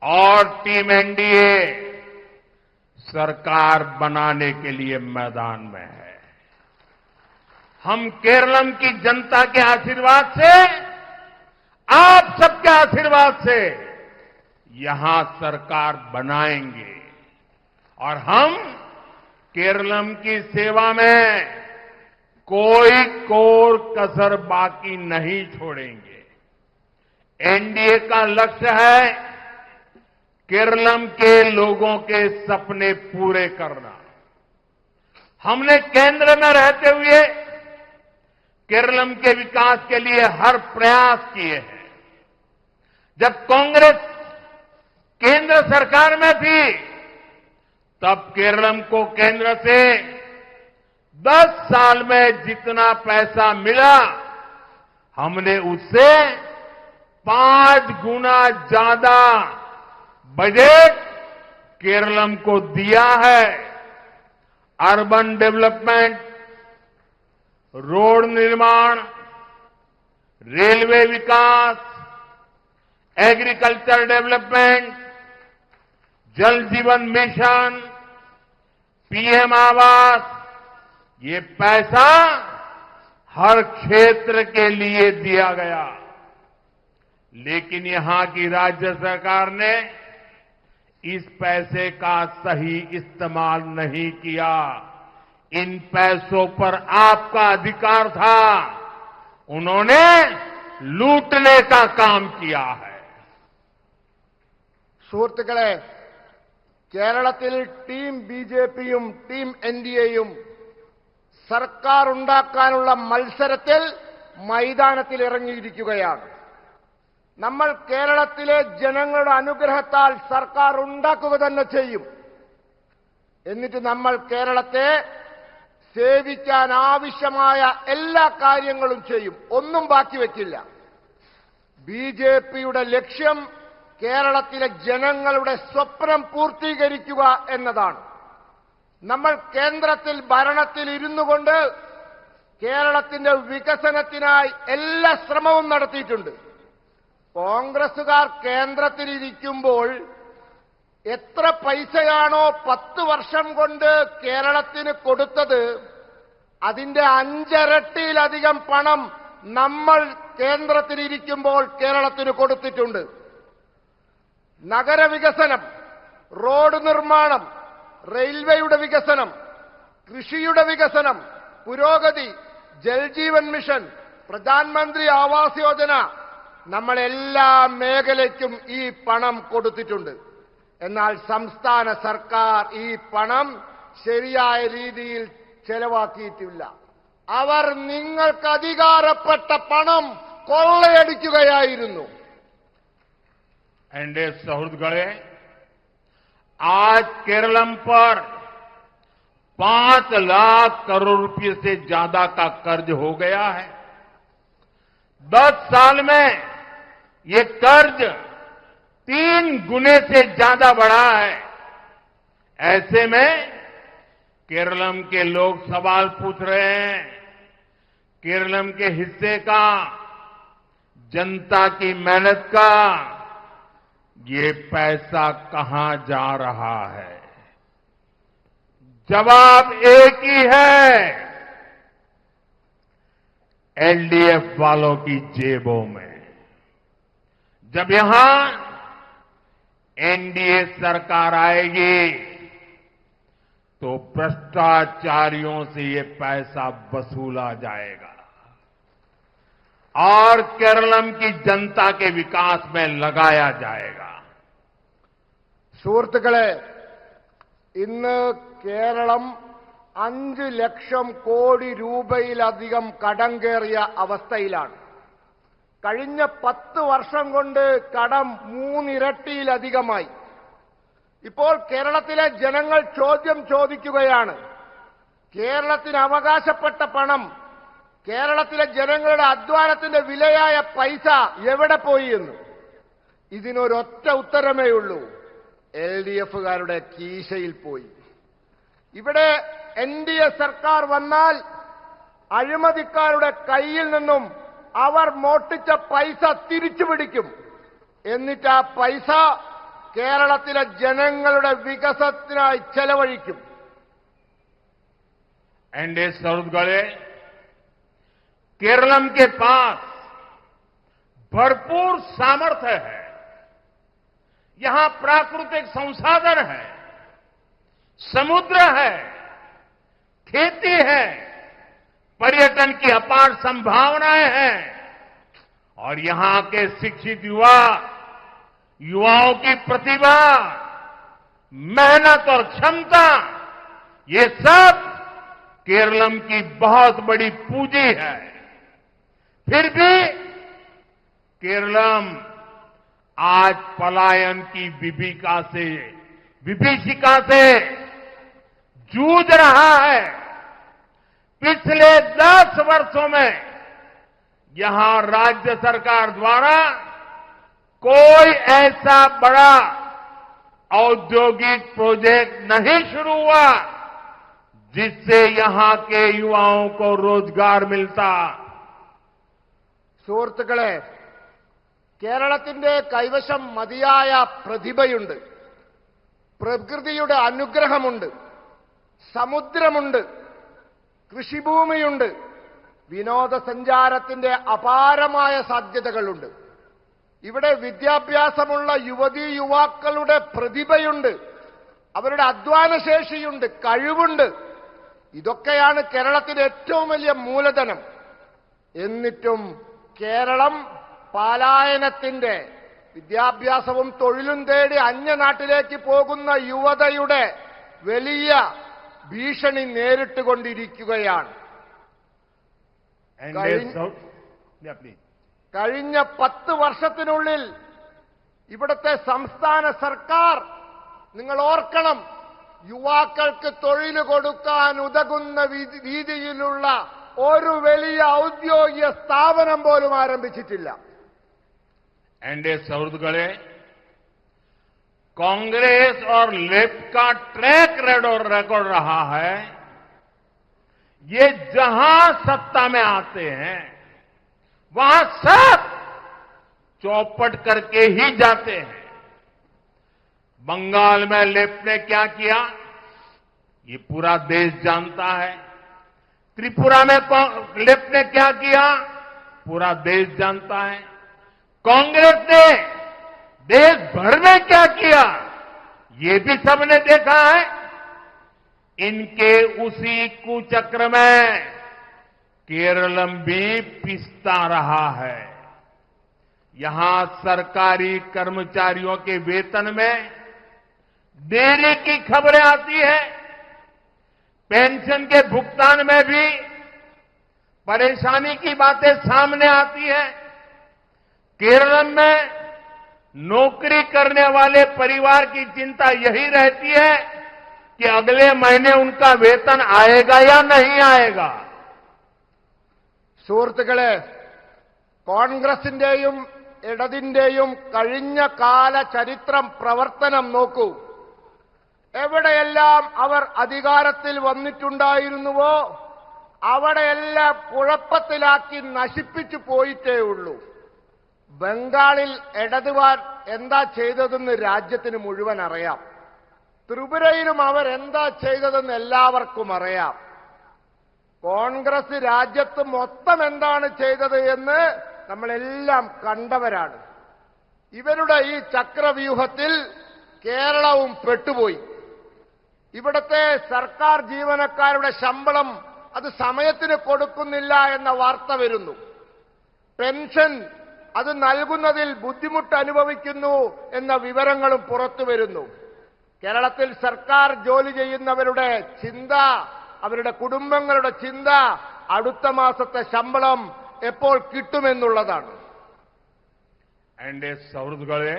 और टीम एनडीए सरकार बनाने के लिए मैदान में है। हम केरलम की जनता के आशीर्वाद से, आप सबके आशीर्वाद से यहां सरकार बनाएंगे और हम केरलम की सेवा में कोई कोर कसर बाकी नहीं छोड़ेंगे। एनडीए का लक्ष्य है केरलम के लोगों के सपने पूरे करना। हमने केंद्र में रहते हुए केरलम के विकास के लिए हर प्रयास किए हैं। जब कांग्रेस केंद्र सरकार में थी, तब केरलम को केंद्र से 10 साल में जितना पैसा मिला, हमने उससे 5 गुना ज्यादा बजट केरलम को दिया है। अर्बन डेवलपमेंट, रोड निर्माण, रेलवे विकास, एग्रीकल्चर डेवलपमेंट, जल जीवन मिशन, पीएम आवास, ये पैसा हर क्षेत्र के लिए दिया गया। लेकिन यहां की राज्य सरकार ने इस पैसे का सही इस्तेमाल नहीं किया। इन पैसों पर आपका अधिकार था, उन्होंने लूटने का काम किया है। സുഹൃത്തുക്കളെ, കേരളത്തിൽ ടീം ബിജെപിയും ടീം എൻഡിഎയും സർക്കാർ ഉണ്ടാക്കാനുള്ള മത്സരത്തിൽ മൈതാനത്തിൽ ഇറങ്ങിയിരിക്കുകയാണ്. നമ്മൾ കേരളത്തിലെ ജനങ്ങളുടെ അനുഗ്രഹത്താൽ സർക്കാർ ഉണ്ടാക്കുക തന്നെ ചെയ്യും. എന്നിട്ട് നമ്മൾ കേരളത്തെ സേവിക്കാൻ ആവശ്യമായ എല്ലാ കാര്യങ്ങളും ചെയ്യും. ഒന്നും ബാക്കി വയ്ക്കില്ല. ബിജെപിയുടെ ലക്ഷ്യം കേരളത്തിലെ ജനങ്ങളുടെ സ്വപ്നം പൂർത്തീകരിക്കുക എന്നതാണ്. നമ്മൾ കേന്ദ്രത്തിൽ ഭരണത്തിൽ ഇരുന്നുകൊണ്ട് കേരളത്തിന്റെ വികസനത്തിനായി എല്ലാ ശ്രമവും നടത്തിയിട്ടുണ്ട്. കോൺഗ്രസുകാർ കേന്ദ്രത്തിലിരിക്കുമ്പോൾ എത്ര പൈസയാണോ 10 വർഷം കൊണ്ട് കേരളത്തിന് കൊടുത്തത്, അതിന്റെ 5 ഇരട്ടിയിലധികം പണം നമ്മൾ കേന്ദ്രത്തിലിരിക്കുമ്പോൾ കേരളത്തിന് കൊടുത്തിട്ടുണ്ട്. നഗരവികസനം, റോഡ് നിർമ്മാണം, റെയിൽവേയുടെ വികസനം, കൃഷിയുടെ വികസനം, പുരോഗതി, ജൽജീവൻ മിഷൻ, പ്രധാനമന്ത്രി ആവാസ് യോജന, നമ്മൾ എല്ലാ മേഖലയ്ക്കും ഈ പണം കൊടുത്തിട്ടുണ്ട്. എന്നാൽ സംസ്ഥാന സർക്കാർ ഈ പണം ശരിയായ രീതിയിൽ ചെലവാക്കിയിട്ടില്ല. അവർ നിങ്ങൾക്ക് അധികാരപ്പെട്ട പണം കൊള്ളയടിക്കുകയായിരുന്നു. एनडीए सौहृदगढ़े आज केरलम पर 5 लाख करोड़ रुपए से ज्यादा का कर्ज हो गया है। 10 साल में ये कर्ज 3 गुने से ज्यादा बढ़ा है। ऐसे में केरलम के लोग सवाल पूछ रहे हैं, केरलम के हिस्से का, जनता की मेहनत का ये पैसा कहां जा रहा है? जवाब एक ही है, एलडीएफ वालों की जेबों में। जब यहां एनडीए सरकार आएगी तो भ्रष्टाचारियों से ये पैसा वसूला जाएगा और केरलम की जनता के विकास में लगाया जाएगा। സുഹൃത്തുക്കളെ, ഇന്ന് കേരളം 5 ലക്ഷം കോടി രൂപയിലധികം കടം കയറിയ അവസ്ഥയിലാണ്. കഴിഞ്ഞ 10 വർഷം കൊണ്ട് കടം 3 ഇരട്ടിയിലധികമായി. ഇപ്പോൾ കേരളത്തിലെ ജനങ്ങൾ ചോദ്യം ചോദിക്കുകയാണ്, കേരളത്തിന് അവകാശപ്പെട്ട പണം, കേരളത്തിലെ ജനങ്ങളുടെ അധ്വാനത്തിന്റെ വിലയായ പൈസ എവിടെ പോയി എന്ന്. ഇതിനൊരൊറ്റ ഉത്തരമേ ഉള്ളൂ, എൽഡിഎഫുകാരുടെ കീശയിൽ പോയി. ഇവിടെ എൻഡിഎ സർക്കാർ വന്നാൽ അഴിമതിക്കാരുടെ കയ്യിൽ നിന്നും അവർ മോഷ്ടിച്ച പൈസ തിരിച്ചുപിടിക്കും. എന്നിട്ട് ആ പൈസ കേരളത്തിലെ ജനങ്ങളുടെ വികസനത്തിനായി ചെലവഴിക്കും. एनडीए सौहृदगढ़े केरलम के पास भरपूर सामर्थ्य है। यहां प्राकृतिक संसाधन है, समुद्र है, खेती है, पर्यटन की अपार संभावनाएं हैं और यहां के शिक्षित युवाओं की प्रतिभा, मेहनत और क्षमता, ये सब केरलम की बहुत बड़ी पूंजी है। फिर भी केरलम आज पलायन की विभीषिका से जूझ रहा है। पिछले 10 वर्षों में यहां राज्य सरकार द्वारा कोई ऐसा बड़ा औद्योगिक प्रोजेक्ट नहीं शुरू हुआ जिससे यहां के युवाओं को रोजगार मिलता। സുഹൃത്തുക്കളെ, കേരളത്തിന്റെ കൈവശം മതിയായ പ്രതിഭയുണ്ട്, പ്രകൃതിയുടെ അനുഗ്രഹമുണ്ട്, സമുദ്രമുണ്ട്, കൃഷിഭൂമിയുണ്ട്, വിനോദസഞ്ചാരത്തിന്റെ അപാരമായ സാധ്യതകളുണ്ട്. ഇവിടെ വിദ്യാഭ്യാസമുള്ള യുവതീ യുവാക്കളുടെ പ്രതിഭയുണ്ട്, അവരുടെ അധ്വാനശേഷിയുണ്ട്, കഴിവുണ്ട്. ഇതൊക്കെയാണ് കേരളത്തിന്റെ ഏറ്റവും വലിയ മൂലധനം. എന്നിട്ടും കേരളം പലായനത്തിന്റെ, വിദ്യാഭ്യാസവും തൊഴിലും തേടി അന്യനാട്ടിലേക്ക് പോകുന്ന യുവതയുടെ വലിയ ഭീഷണി നേരിട്ടുകൊണ്ടിരിക്കുകയാണ്. കഴിഞ്ഞ 10 വർഷത്തിനുള്ളിൽ ഇവിടുത്തെ സംസ്ഥാന സർക്കാർ, നിങ്ങൾ ഓർക്കണം, യുവാക്കൾക്ക് തൊഴിൽ കൊടുക്കാൻ ഉതകുന്ന രീതിയിലുള്ള ഒരു വലിയ ഔദ്യോഗിക സ്ഥാപനം പോലും ആരംഭിച്ചിട്ടില്ല. एनडीए सौहृदगढ़े कांग्रेस और लेफ्ट का ट्रैक रिकॉर्ड रहा है, ये जहां सत्ता में आते हैं वहां सब चौपट करके ही जाते हैं। बंगाल में लेफ्ट ने क्या किया ये पूरा देश जानता है। त्रिपुरा में लेफ्ट ने क्या किया पूरा देश जानता है। कांग्रेस ने देश भर में क्या किया ये भी सबने देखा है। इनके उसी कुचक्र में केरलम भी पिसता रहा है। यहां सरकारी कर्मचारियों के वेतन में देरी की खबरें आती है। पेंशन के भुगतान में भी परेशानी की बातें सामने आती है। केरल में नौकरी करने वाले परिवार की चिंता यही रहती है कि अगले महीने उनका वेतन आएगा या नहीं आएगा। സുഹൃത്തുക്കളെ, കോൺഗ്രസിന്റെയും ഇടതിന്റെയും കഴിഞ്ഞ കാല ചരിത്രം പ്രവർത്തനം നോക്കൂ. എവിടെയെല്ലാം അവർ അധികാരത്തിൽ വന്നിട്ടുണ്ടായിരുന്നുവോ അവിടെയെല്ലാം കുഴപ്പത്തിലാക്കി നശിപ്പിച്ചു പോയിട്ടേ ഉള്ളൂ. ബംഗാളിൽ ഇടതുവാൻ എന്താ ചെയ്തതെന്ന് രാജ്യത്തിന് മുഴുവൻ അറിയാം. ത്രിപുരയിലും അവർ എന്താ ചെയ്തതെന്ന് എല്ലാവർക്കും അറിയാം. കോൺഗ്രസ് രാജ്യത്ത് മൊത്തം എന്താണ് ചെയ്തത് എന്ന് നമ്മളെല്ലാം കണ്ടവരാണ്. ഇവരുടെ ഈ ചക്രവ്യൂഹത്തിൽ കേരളവും പെട്ടുപോയി. ഇവിടത്തെ സർക്കാർ ജീവനക്കാരുടെ ശമ്പളം അത് സമയത്തിന് കൊടുക്കുന്നില്ല എന്ന വാർത്ത വരുന്നു. പെൻഷൻ അത് നൽകുന്നതിൽ ബുദ്ധിമുട്ട് അനുഭവിക്കുന്നു എന്ന വിവരങ്ങളും പുറത്തു വരുന്നു. കേരളത്തിൽ സർക്കാർ ജോലി ചെയ്യുന്നവരുടെ ചിന്ത, അവരുടെ കുടുംബങ്ങളുടെ ചിന്ത അടുത്ത മാസത്തെ ശമ്പളം എപ്പോൾ കിട്ടുമെന്നുള്ളതാണ്. एंडे सौरगढ़े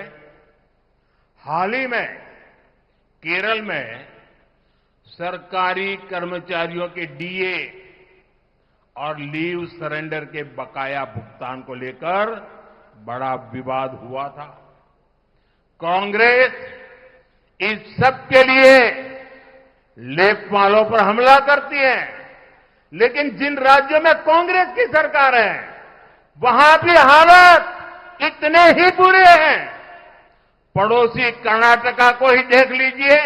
हाल ही में केरल में सरकारी कर्मचारियों के डीए और लीव सरेंडर के बकाया भुगतान को लेकर बड़ा विवाद हुआ था। कांग्रेस इस सब के लिए लेप वालों पर हमला करती है, लेकिन जिन राज्यों में कांग्रेस की सरकार है वहां भी हालात इतने ही बुरे हैं। पड़ोसी कर्नाटका को ही देख लीजिए,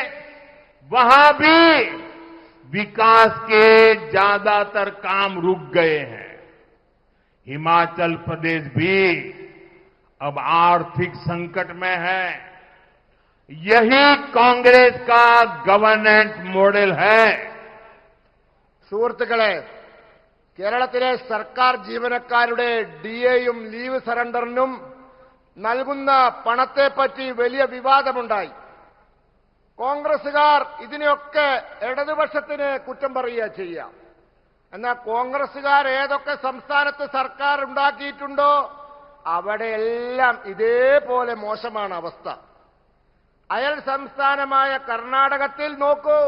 वहां भी विकास के ज्यादातर काम रुक गए हैं। हिमाचल प्रदेश भी अब आर्थिक संकट में है। यही कांग्रेस का गवर्नेंस मॉडल है। സുഹൃത്തുക്കളെ, കേരളത്തിലെ സർക്കാർ ജീവനക്കാരുടെ ഡിഎയും ലീവ് സറണ്ടറിനും നൽകുന്ന പണത്തെപ്പറ്റി വലിയ വിവാദമുണ്ടായി. കോൺഗ്രസുകാർ ഇതിനെയൊക്കെ ഇടതുപക്ഷത്തിന് കുറ്റം പറയുക ചെയ്യാം. എന്നാൽ കോൺഗ്രസുകാർ ഏതൊക്കെ സംസ്ഥാനത്ത് സർക്കാർ ഉണ്ടാക്കിയിട്ടുണ്ടോ അവിടെയെല്ലാം ഇതേപോലെ മോശമാണ് അവസ്ഥ. അയൽ സംസ്ഥാനമായ കർണാടകത്തിൽ നോക്കൂ,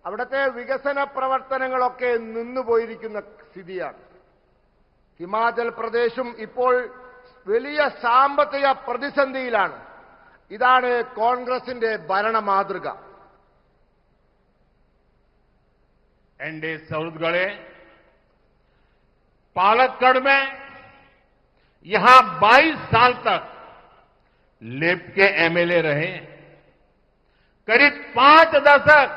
അവിടുത്തെ വികസന പ്രവർത്തനങ്ങളൊക്കെ നിന്നുപോയിരിക്കുന്ന സ്ഥിതിയാണ്. ഹിമാചൽ പ്രദേശും ഇപ്പോൾ വലിയ സാമ്പത്തിക പ്രതിസന്ധിയിലാണ്. ഇതാണ് കോൺഗ്രസിന്റെ ഭരണ മാതൃക. एंडे सौरगढ़े पालक्कड़ में यहां 22 साल तक लेप के एमएलए रहे। करीब 5 दशक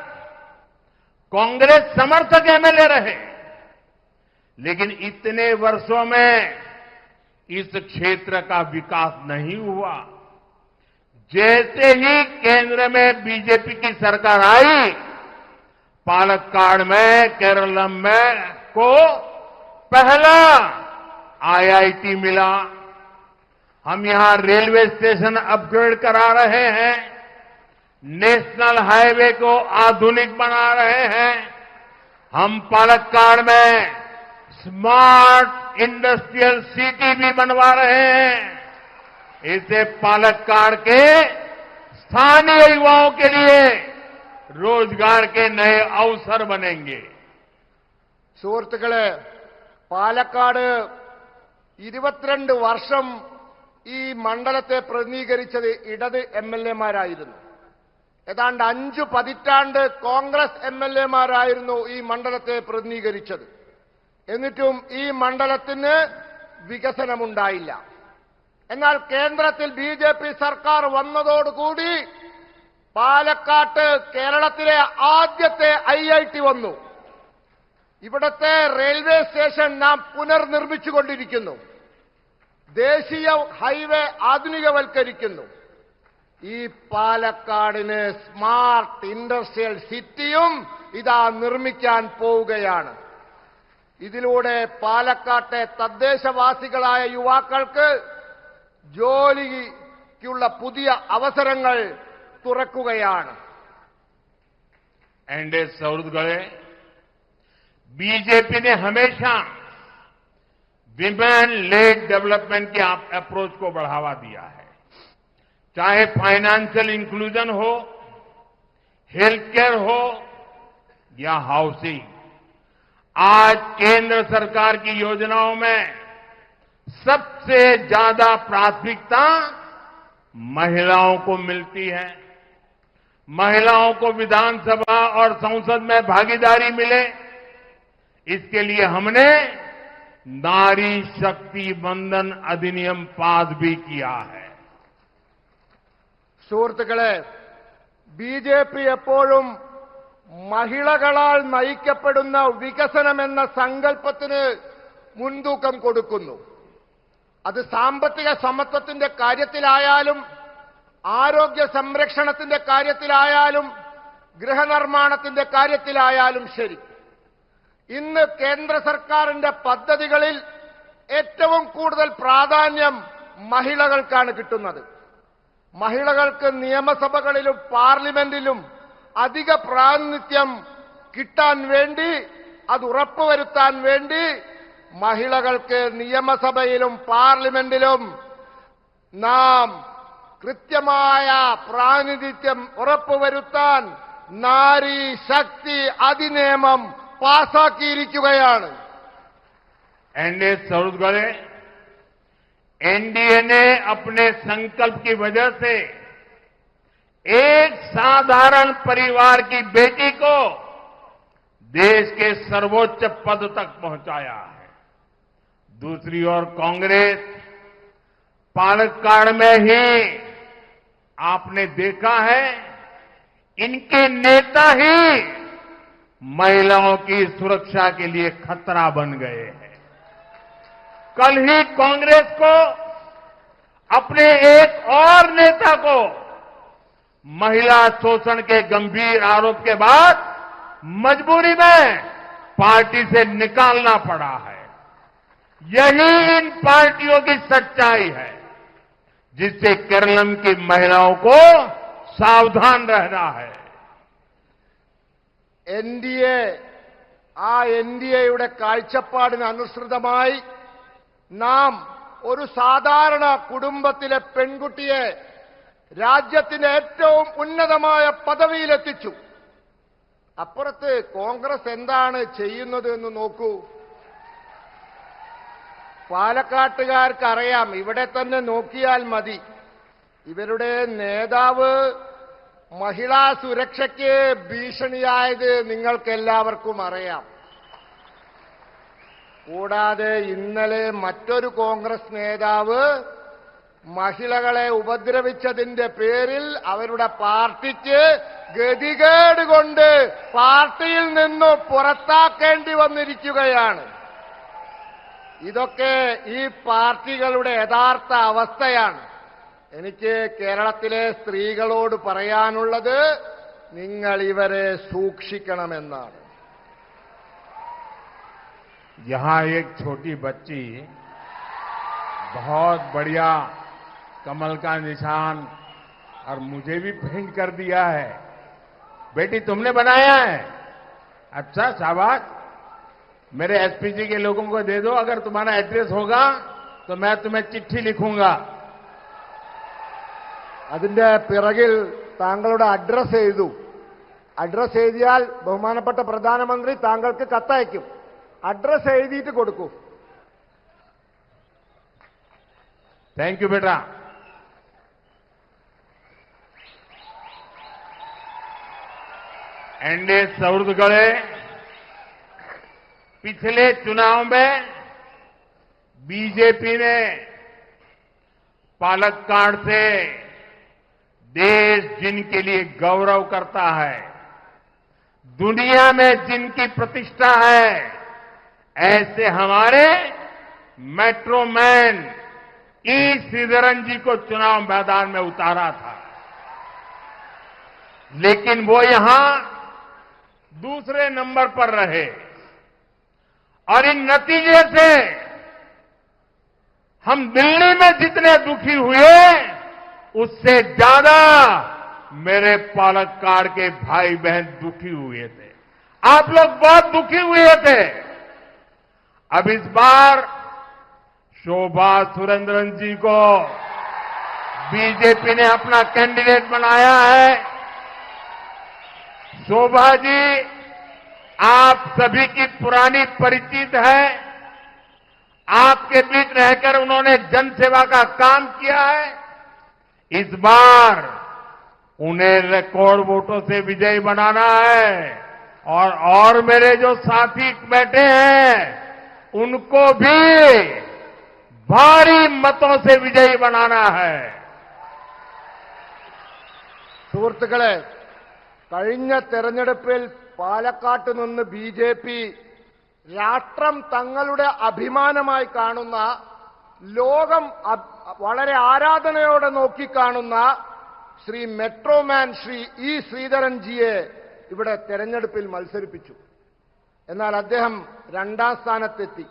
कांग्रेस समर्थक एमएलए रहे, लेकिन इतने वर्षों में इस क्षेत्र का विकास नहीं हुआ। जैसे ही केंद्र में बीजेपी की सरकार आई, पालक्काड़ में, केरलम में को पहला आईआईटी मिला। हम यहां रेलवे स्टेशन अपग्रेड करा रहे हैं, नेशनल हाईवे को आधुनिक बना रहे हैं। हम पालक्काड़ में स्मार्ट इंडस्ट्रियल सिटी भी बनवा रहे हैं। इससे पालक्काड़ के स्थानीय युवाओं के लिए रोजगार के नए अवसर बनेंगे। സുഹൃത്തുക്കളെ, പാലക്കാട് 22 വർഷം ഈ മണ്ഡലത്തെ പ്രതിനിധീകരിച്ചത് ഇടത് എംഎൽഎമാരായിരുന്നു. ഏതാണ്ട് 5 പതിറ്റാണ്ട് കോൺഗ്രസ് എംഎൽഎമാരായിരുന്നു ഈ മണ്ഡലത്തെ പ്രതിനിധീകരിച്ചത്. എന്നിട്ടും ഈ മണ്ഡലത്തിന് വികസനമുണ്ടായില്ല. എന്നാൽ കേന്ദ്രത്തിൽ ബിജെപി സർക്കാർ വന്നതോടുകൂടി പാലക്കാട്ട് കേരളത്തിലെ ആദ്യത്തെ ഐഐടി വന്നു. ഇവിടത്തെ റെയിൽവേ സ്റ്റേഷൻ നാം പുനർനിർമ്മിച്ചുകൊണ്ടിരിക്കുന്നു. ദേശീയ ഹൈവേ ആധുനികവൽക്കരിക്കുന്നു. ഈ പാലക്കാടിന് സ്മാർട്ട് ഇൻഡസ്ട്രിയൽ സിറ്റിയും ഇതാ നിർമ്മിക്കാൻ പോവുകയാണ്. ഇതിലൂടെ പാലക്കാട്ടെ തദ്ദേശവാസികളായ യുവാക്കൾക്ക് ജോലിക്കുള്ള പുതിയ അവസരങ്ങൾ തുറക്കുകയാണ്. एंडे सौरगढ़े बीजेपी ने हमेशा विमेन लेड डेवलपमेंट की अप्रोच को बढ़ावा दिया है, चाहे फाइनेंशियल इंक्लूजन हो, हेल्थ केयर हो या हाउसिंग। आज केंद्र सरकार की योजनाओं में सबसे ज्यादा प्राथमिकता महिलाओं को मिलती है। महिलाओं को विधानसभा और संसद में भागीदारी मिले, इसके लिए हमने नारी शक्ति वंदन अधिनियम पास भी किया है. സുഹൃത്തുക്കളെ, ബിജെപി എപ്പോഴും മഹിളകളാൽ നയിക്കപ്പെടുന്ന വികസനമെന്ന സങ്കല്പത്തിന് മുൻതൂക്കം കൊടുക്കുന്നു. അത് സാമ്പത്തിക സമത്വത്തിന്റെ കാര്യത്തിലായാലും ആരോഗ്യ സംരക്ഷണത്തിന്റെ കാര്യത്തിലായാലും ഗൃഹനിർമ്മാണത്തിന്റെ കാര്യത്തിലായാലും ശരി. ഇന്ന് കേന്ദ്ര സർക്കാരിന്റെ പദ്ധതികളിൽ ഏറ്റവും കൂടുതൽ പ്രാധാന്യം മഹിളകൾക്കാണ് കിട്ടുന്നത്. മഹിളകൾക്ക് നിയമസഭകളിലും പാർലമെന്റിലും അധിക പ്രാതിനിധ്യം കിട്ടാൻ വേണ്ടി, അത് ഉറപ്പുവരുത്താൻ വേണ്ടി മഹിളകൾക്ക് നിയമസഭയിലും പാർലമെന്റിലും നാം കൃത്യമായ പ്രാതിനിധ്യം ഉറപ്പുവരുത്താൻ നാരി ശക്തി अधिनियम പാസാക്കിയിരിക്കുകയാണ്. एनडीए छत्तीसगढ़ एनडीए ने अपने संकल्प की वजह से एक साधारण परिवार की बेटी को देश के सर्वोच्च पद तक पहुंचाया है. दूसरी ओर कांग्रेस पालक्काड़ में ही आपने देखा है, इनके नेता ही महिलाओं की सुरक्षा के लिए खतरा बन गए हैं. कल ही कांग्रेस को अपने एक और नेता को महिला शोषण के गंभीर आरोप के बाद मजबूरी में पार्टी से निकालना पड़ा है. यही इन पार्टियों की सच्चाई है, जिससे केरलम की महिलाओं को सावधान रहना है. എൻഡിഎയുടെ കാഴ്ചപ്പാടിന് അനുസൃതമായി നാം ഒരു സാധാരണ കുടുംബത്തിലെ പെൺകുട്ടിയെ രാജ്യത്തിന്റെ ഏറ്റവും ഉന്നതമായ പദവിയിലെത്തിച്ചു. അപ്പുറത്ത് കോൺഗ്രസ് എന്താണ് ചെയ്യുന്നത് എന്ന് നോക്കൂ. പാലക്കാട്ടുകാർക്കറിയാം, ഇവിടെ തന്നെ നോക്കിയാൽ മതി. ഇവരുടെ നേതാവ് മഹിളാ സുരക്ഷയ്ക്ക് ഭീഷണിയായത് നിങ്ങൾക്കെല്ലാവർക്കും അറിയാം. കൂടാതെ ഇന്നലെ മറ്റൊരു കോൺഗ്രസ് നേതാവ് മഹിളകളെ ഉപദ്രവിച്ചതിന്റെ പേരിൽ അവരുടെ പാർട്ടിക്ക് ഗതികേട് കൊണ്ട് പാർട്ടിയിൽ നിന്ന് പുറത്താക്കേണ്ടി വന്നിരിക്കുകയാണ്. ഇതൊക്കെ ഈ പാർട്ടികളുടെ യഥാർത്ഥ അവസ്ഥയാണ്. എനിക്ക് കേരളത്തിലെ സ്ത്രീകളോട് പറയാനുള്ളത്, നിങ്ങൾ ഇവരെ സൂക്ഷിക്കണമെന്നാണ്. यहां एक छोटी बच्ची बहुत बढ़िया कमल का निशान और मुझे भी पेंट कर दिया है. बेटी तुमने बनाया है? अच्छा, शाबाश. मेरे एसपीजी के लोगों को दे दो. अगर तुम्हारा एड्रेस होगा तो मैं तुम्हें चिट्ठी लिखूंगा. അതിന്റെ പിറകിൽ താങ്കളുടെ അഡ്രസ് എഴുതൂ. അഡ്രസ് എഴുതിയാൽ ബഹുമാനപ്പെട്ട പ്രധാനമന്ത്രി താങ്കൾക്ക് കത്തയക്കും. അഡ്രസ് എഴുതിയിട്ട് കൊടുക്കൂ. थैंक यू बेटा. एनडीए छत्तीसगढ़ पिछले चुनाव में बीजेपी ने पालक्काड़ से देश जिनके लिए गौरव करता है, दुनिया में जिनकी प्रतिष्ठा है, ऐसे हमारे मेट्रो मैन ई श्रीधरन जी को चुनाव मैदान में उतारा था. लेकिन वो यहां दूसरे नंबर पर रहे और इन नतीजे से हम दिल्ली में जितने दुखी हुए उससे ज्यादा मेरे पालक्काड़ के भाई बहन दुखी हुए थे। आप लोग बहुत दुखी हुए थे। अब इस बार शोभा सुरेंद्रन जी को बीजेपी ने अपना कैंडिडेट बनाया है। शोभा जी आप सभी की पुरानी परिचित है। आपके बीच रहकर उन्होंने जनसेवा का काम किया है। इस बार उन्हें रिकॉर्ड वोटों से विजयी बनाना है और मेरे जो साथी बैठे हैं उनको भी भारी मतों से विजयी बनाना है। സുഹൃത്തുക്കളെ, കഴിഞ്ഞ തെരഞ്ഞെടുപ്പിൽ പാലക്കാട്ട് നിന്ന് ബിജെപി രാഷ്ട്രം തങ്ങളുടെ അഭിമാനമായി കാണുന്ന, ലോകം വളരെ ആരാധനയോടെ നോക്കിക്കാണുന്ന ശ്രീ മെട്രോമാൻ ശ്രീ ഇ ശ്രീധരൻജിയെ ഇവിടെ തെരഞ്ഞെടുപ്പിൽ മത്സരിപ്പിച്ചു. എന്നാൽ അദ്ദേഹം രണ്ടാം സ്ഥാനത്തെത്തി.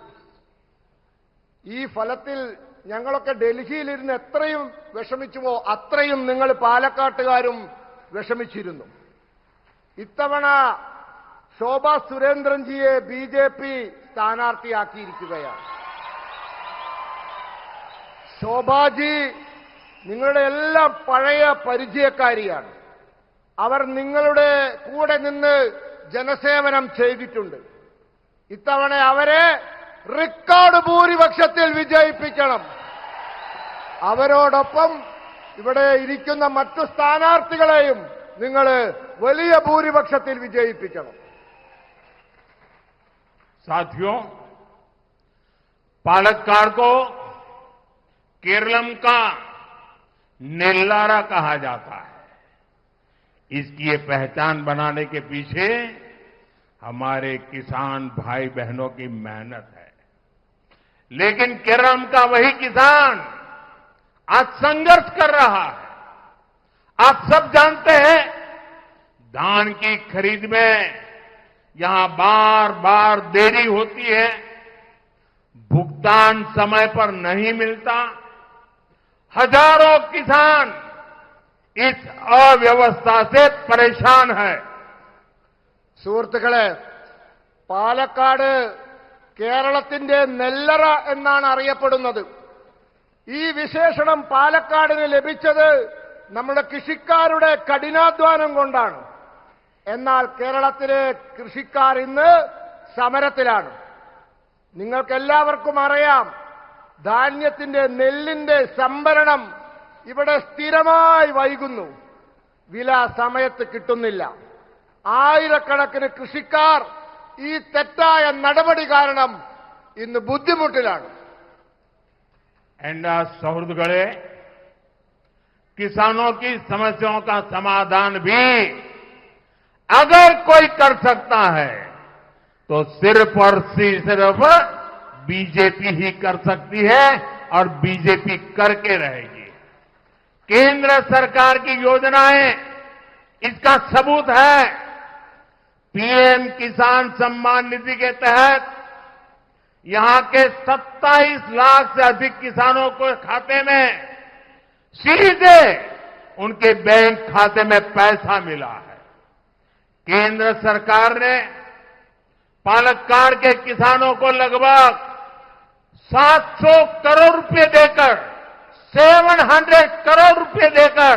ഈ ഫലത്തിൽ ഞങ്ങളൊക്കെ ഡൽഹിയിലിരുന്ന് എത്രയും വിഷമിച്ചുവോ അത്രയും നിങ്ങൾ പാലക്കാട്ടുകാരും വിഷമിച്ചിരുന്നു. ഇത്തവണ ശോഭ സുരേന്ദ്രൻജിയെ ബിജെപി സ്ഥാനാർത്ഥിയാക്കിയിരിക്കുകയാണ്. ശോഭാജി നിങ്ങളുടെ എല്ലാം പഴയ പരിചയക്കാരിയാണ്. അവർ നിങ്ങളുടെ കൂടെ നിന്ന് ജനസേവനം ചെയ്തിട്ടുണ്ട്. ഇത്തവണ അവരെ റെക്കോർഡ് ഭൂരിപക്ഷത്തിൽ വിജയിപ്പിക്കണം. അവരോടൊപ്പം ഇവിടെ ഇരിക്കുന്ന മറ്റു സ്ഥാനാർത്ഥികളെയും നിങ്ങൾ വലിയ ഭൂരിപക്ഷത്തിൽ വിജയിപ്പിക്കണം. साथियों, पालक्काड़ को केरलम का नेल्लारा कहा जाता है। इसकी ये पहचान बनाने के पीछे हमारे किसान भाई बहनों की मेहनत है। लेकिन केरलम का वही किसान आज संघर्ष कर रहा है। आप सब जानते हैं धान की खरीद में यहां बार बार देरी होती है, भुगतान समय पर नहीं मिलता। हजारों किसान इस अव्यवस्था से परेशान है। സുഹൃത്തുക്കളെ, പാലക്കാട് കേരളത്തിന്റെ നെല്ലറ എന്നാണ് അറിയപ്പെടുന്നത്. ഈ വിശേഷണം പാലക്കാടിന് ലഭിച്ചത് നമ്മുടെ കൃഷിക്കാരുടെ കഠിനാധ്വാനം കൊണ്ടാണ്. എന്നാൽ കേരളത്തിലെ കൃഷിക്കാർ ഇന്ന് സമരത്തിലാണ്. നിങ്ങൾക്കെല്ലാവർക്കും അറിയാം, ധാന്യത്തിന്റെ നെല്ലിന്റെ സംഭരണം ഇവിടെ സ്ഥിരമായി വൈകുന്നു. വില സമയത്ത് കിട്ടുന്നില്ല. ആയിരക്കണക്കിന് കൃഷിക്കാർ ഈ തെറ്റായ നടപടി കാരണം ഇന്ന് ബുദ്ധിമുട്ടിലാണ്. एंडा सौहृदगढ़े किसानों की समस्याओं का समाधान भी अगर कोई कर सकता है तो सिर्फ और सिर्फ बीजेपी ही कर सकती है और बीजेपी करके रहेगी। केंद्र सरकार की योजनाएं इसका सबूत है। पीएम किसान सम्मान निधि के तहत यहां के 27 लाख से अधिक किसानों को खाते में सीधे उनके बैंक खाते में पैसा मिला है। केंद्र सरकार ने पालक्काड़ के किसानों को लगभग 700 करोड़ रुपए देकर 700 करोड़ रुपए देकर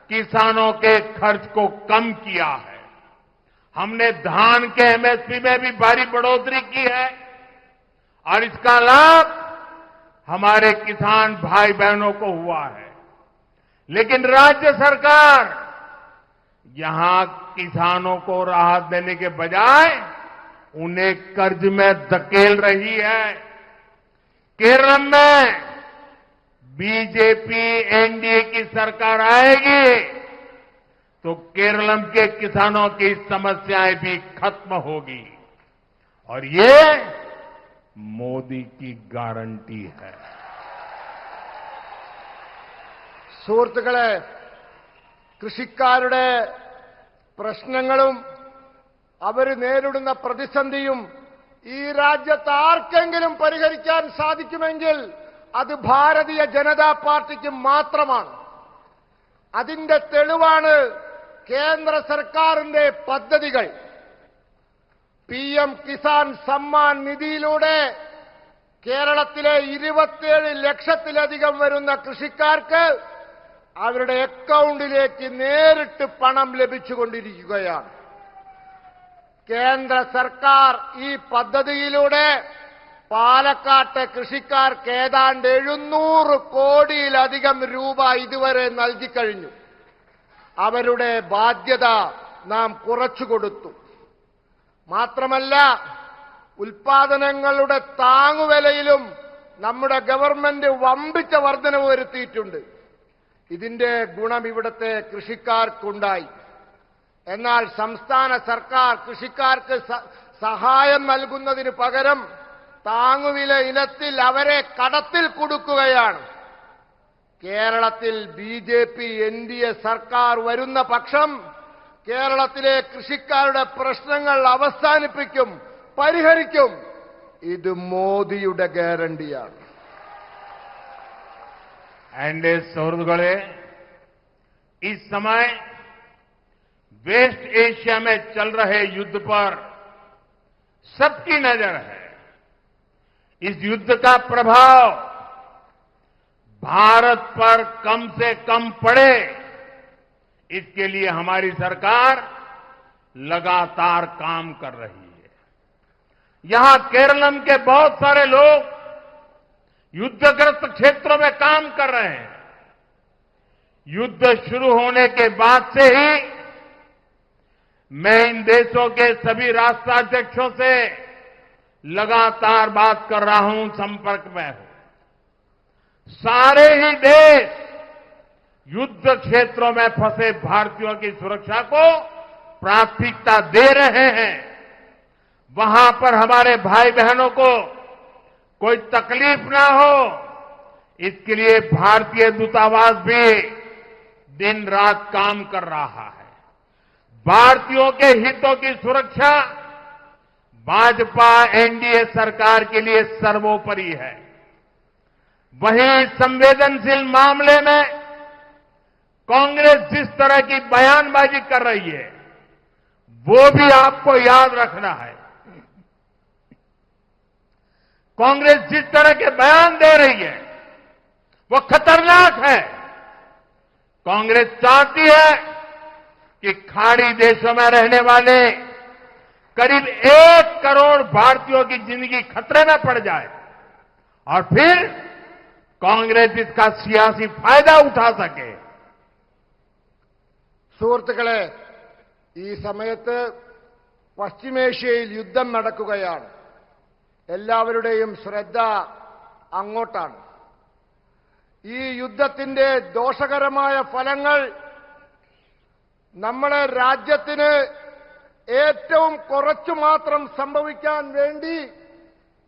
किसानों के खर्च को कम किया है। हमने धान के एमएसपी में भी भारी बढ़ोतरी की है और इसका लाभ हमारे किसान भाई बहनों को हुआ है। लेकिन राज्य सरकार यहां किसानों को राहत देने के बजाय उन्हें कर्ज में धकेल रही है। केरल में बीजेपी एनडीए की सरकार आएगी तो केरलम के किसानों की समस्याएं भी खत्म होगी और ये मोदी की गारंटी है। സുഹൃത്തുക്കളെ, കൃഷിക്കാരുടെ പ്രശ്നങ്ങളും അവർ നേരിടുന്ന പ്രതിസന്ധിയും ഈ രാജ്യത്ത് ആർക്കെങ്കിലും പരിഹരിക്കാൻ സാധിക്കുമെങ്കിൽ അത് ഭാരതീയ ജനതാ പാർട്ടിക്ക് മാത്രമാണ്. അതിന്റെ തെളിവാണ് കേന്ദ്ര സർക്കാരിന്റെ പദ്ധതികൾ. PM കിസാൻ സമ്മാൻ നിധിയിലൂടെ കേരളത്തിലെ 27 ലക്ഷത്തിലധികം വരുന്ന കൃഷിക്കാർക്ക് അവരുടെ അക്കൗണ്ടിലേക്ക് നേരിട്ട് പണം ലഭിച്ചുകൊണ്ടിരിക്കുകയാണ്. കേന്ദ്ര സർക്കാർ ഈ പദ്ധതിയിലൂടെ പാലക്കാട്ടെ കൃഷിക്കാർക്ക് ഏതാണ്ട് 700 കോടിയിലധികം രൂപ ഇതുവരെ നൽകിക്കഴിഞ്ഞു. അവരുടെ ബാധ്യത നാം കുറച്ചുകൊടുത്തു. മാത്രമല്ല, ഉൽപാദനങ്ങളുടെ താങ്ങുവിലയിലും നമ്മുടെ ഗവൺമെന്റ് വമ്പിച്ച വർധനവ് വരുത്തിയിട്ടുണ്ട്. ഇതിന്റെ ഗുണം ഇവിടുത്തെ കൃഷിക്കാർക്കുണ്ടായി. എന്നാൽ സംസ്ഥാന സർക്കാർ കൃഷിക്കാർക്ക് സഹായം നൽകുന്നതിന് പകരം താങ്ങുവില ഇനത്തിൽ അവരെ കടത്തിൽ കൊടുക്കുകയാണ്. കേരളത്തിൽ BJP NDA സർക്കാർ വരുന്ന പക്ഷം കേരളത്തിലെ കൃഷിക്കാരുടെ പ്രശ്നങ്ങൾ അവസാനിപ്പിക്കും, പരിഹരിക്കും. ഇത് മോദിയുടെ ഗ്യാരണ്ടിയാണ്. एनडीए सहयोगियों, इस समय वेस्ट एशिया में चल रहे युद्ध पर सबकी नजर है. इस युद्ध का प्रभाव भारत पर कम से कम पड़े, इसके लिए हमारी सरकार लगातार काम कर रही है. यहां केरलम के बहुत सारे लोग युद्धग्रस्त क्षेत्रों में काम कर रहे हैं. युद्ध शुरू होने के बाद से ही मैं इन देशों के सभी राष्ट्राध्यक्षों से लगातार बात कर रहा हूं, संपर्क में हूं. सारे ही देश युद्ध क्षेत्रों में फंसे भारतीयों की सुरक्षा को प्राथमिकता दे रहे हैं. वहां पर हमारे भाई बहनों को कोई तकलीफ ना हो, इसके लिए भारतीय दूतावास भी दिन रात काम कर रहा है. भारतीयों के हितों की सुरक्षा भाजपा NDA सरकार के लिए सर्वोपरि है. वहीं संवेदनशील मामले में कांग्रेस जिस तरह की बयानबाजी कर रही है, वो भी आपको याद रखना है. कांग्रेस जिस तरह के बयान दे रही है वो खतरनाक है. कांग्रेस चाहती है कि खाड़ी देशों में रहने वाले करीब 1 करोड़ भारतीयों की जिंदगी खतरे में पड़ जाए और फिर कांग्रेस इसका सियासी फायदा उठा सके. സുഹൃത്തുക്കളെ, ഈ സമയത്ത് പശ്ചിമേഷ്യയിൽ യുദ്ധം നടക്കുകയാണ്. എല്ലാവരുടെയും ശ്രദ്ധ അങ്ങോട്ടാണ്. ഈ യുദ്ധത്തിന്റെ ദോഷകരമായ ഫലങ്ങൾ നമ്മുടെ രാജ്യത്തിന് ഏറ്റവും കുറച്ചു മാത്രം സംഭവിക്കാൻ വേണ്ടി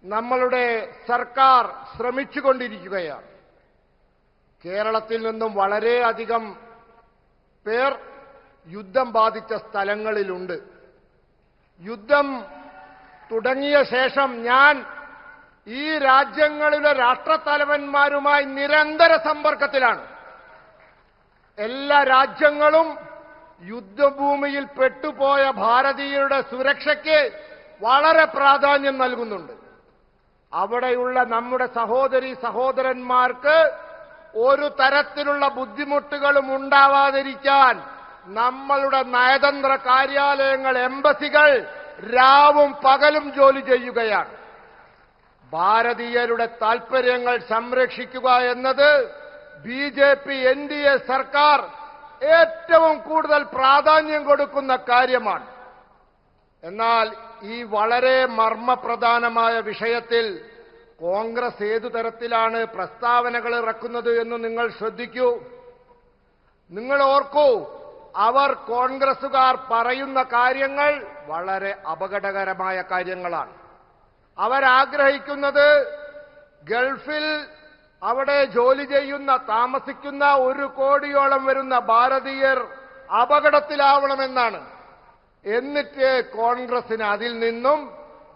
നമ്മളുടെ സർക്കാർ ശ്രമിച്ചുകൊണ്ടിരിക്കുകയാണ്. കേരളത്തിൽ നിന്നും വളരെയധികം പേർ യുദ്ധം ബാധിച്ച സ്ഥലങ്ങളിലുണ്ട്. യുദ്ധം തുടങ്ങിയ ശേഷം ഞാൻ ഈ രാജ്യങ്ങളിലെ രാഷ്ട്രത്തലവന്മാരുമായി നിരന്തര സമ്പർക്കത്തിലാണ്. എല്ലാ രാജ്യങ്ങളും യുദ്ധഭൂമിയിൽ പെട്ടുപോയ ഭാരതീയരുടെ സുരക്ഷയ്ക്ക് വളരെ പ്രാധാന്യം നൽകുന്നുണ്ട്. അവിടെയുള്ള നമ്മുടെ സഹോദരീ സഹോദരന്മാർക്ക് ഒരു തരത്തിലുള്ള ബുദ്ധിമുട്ടുകളും ഉണ്ടാവാതിരിക്കാൻ നമ്മളുടെ നയതന്ത്ര കാര്യാലയങ്ങൾ, എംബസികൾ രാവും പകലും ജോലി ചെയ്യുകയാണ്. ഭാരതീയരുടെ താൽപര്യങ്ങൾ സംരക്ഷിക്കുക എന്നത് BJP NDA സർക്കാർ ഏറ്റവും കൂടുതൽ പ്രാധാന്യം കൊടുക്കുന്ന കാര്യമാണ്. എന്നാൽ ഈ വളരെ മർമ്മപ്രധാനമായ വിഷയത്തിൽ കോൺഗ്രസ് ഏതു തരത്തിലാണ് പ്രസ്താവനകൾ ഇറക്കുന്നത് എന്ന് നിങ്ങൾ ശ്രദ്ധിക്കൂ. നിങ്ങൾ ഓർക്കൂ, അവർ കോൺഗ്രസുകാർ പറയുന്ന കാര്യങ്ങൾ വളരെ അപകടകരമായ കാര്യങ്ങളാണ്. അവരാഗ്രഹിക്കുന്നത് ഗൾഫിൽ അവിടെ ജോലി ചെയ്യുന്ന, താമസിക്കുന്ന 1 കോടിയോളം വരുന്ന ഭാരതീയർ അപകടത്തിലാവണമെന്നാണ്. എന്നിട്ട് കോൺഗ്രസിന് അതിൽ നിന്നും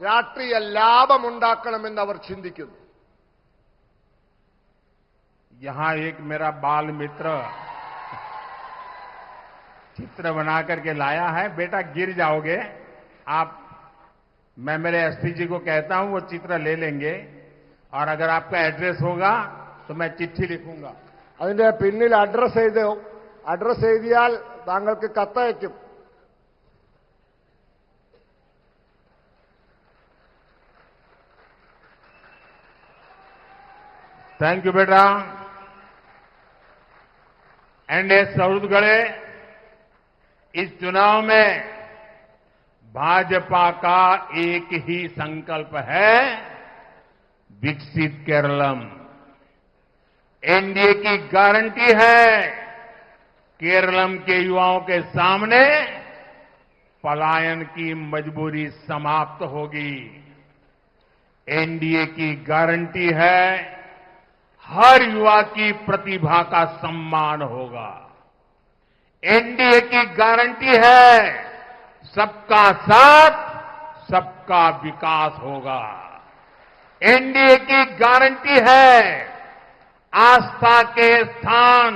രാഷ്ട്രീയ ലാഭമുണ്ടാക്കണമെന്ന് അവർ ചിന്തിക്കുന്നു. यहां एक मेरा बाल मित्र चित्र बना करके लाया है. बेटा गिर जाओगे आप. मैं मेरे एसपी जी को कहता हूं वो चित्र ले लेंगे और अगर आपका एड्रेस होगा तो मैं चिट्ठी लिखूंगा. അതിന്റെ പിന്നിൽ അഡ്രസ് എഴുതിയാൽ താങ്കൾക്ക് കത്തയക്കും. थैंक यू बेटा. एनडीए सौरगढ़े इस चुनाव में भाजपा का एक ही संकल्प है, विकसित केरलम. एनडीए की गारंटी है केरलम के युवाओं के सामने पलायन की मजबूरी समाप्त होगी. एनडीए की गारंटी है हर युवा की प्रतिभा का सम्मान होगा. एनडीए की गारंटी है सबका साथ सबका विकास होगा. एनडीए की गारंटी है आस्था के स्थान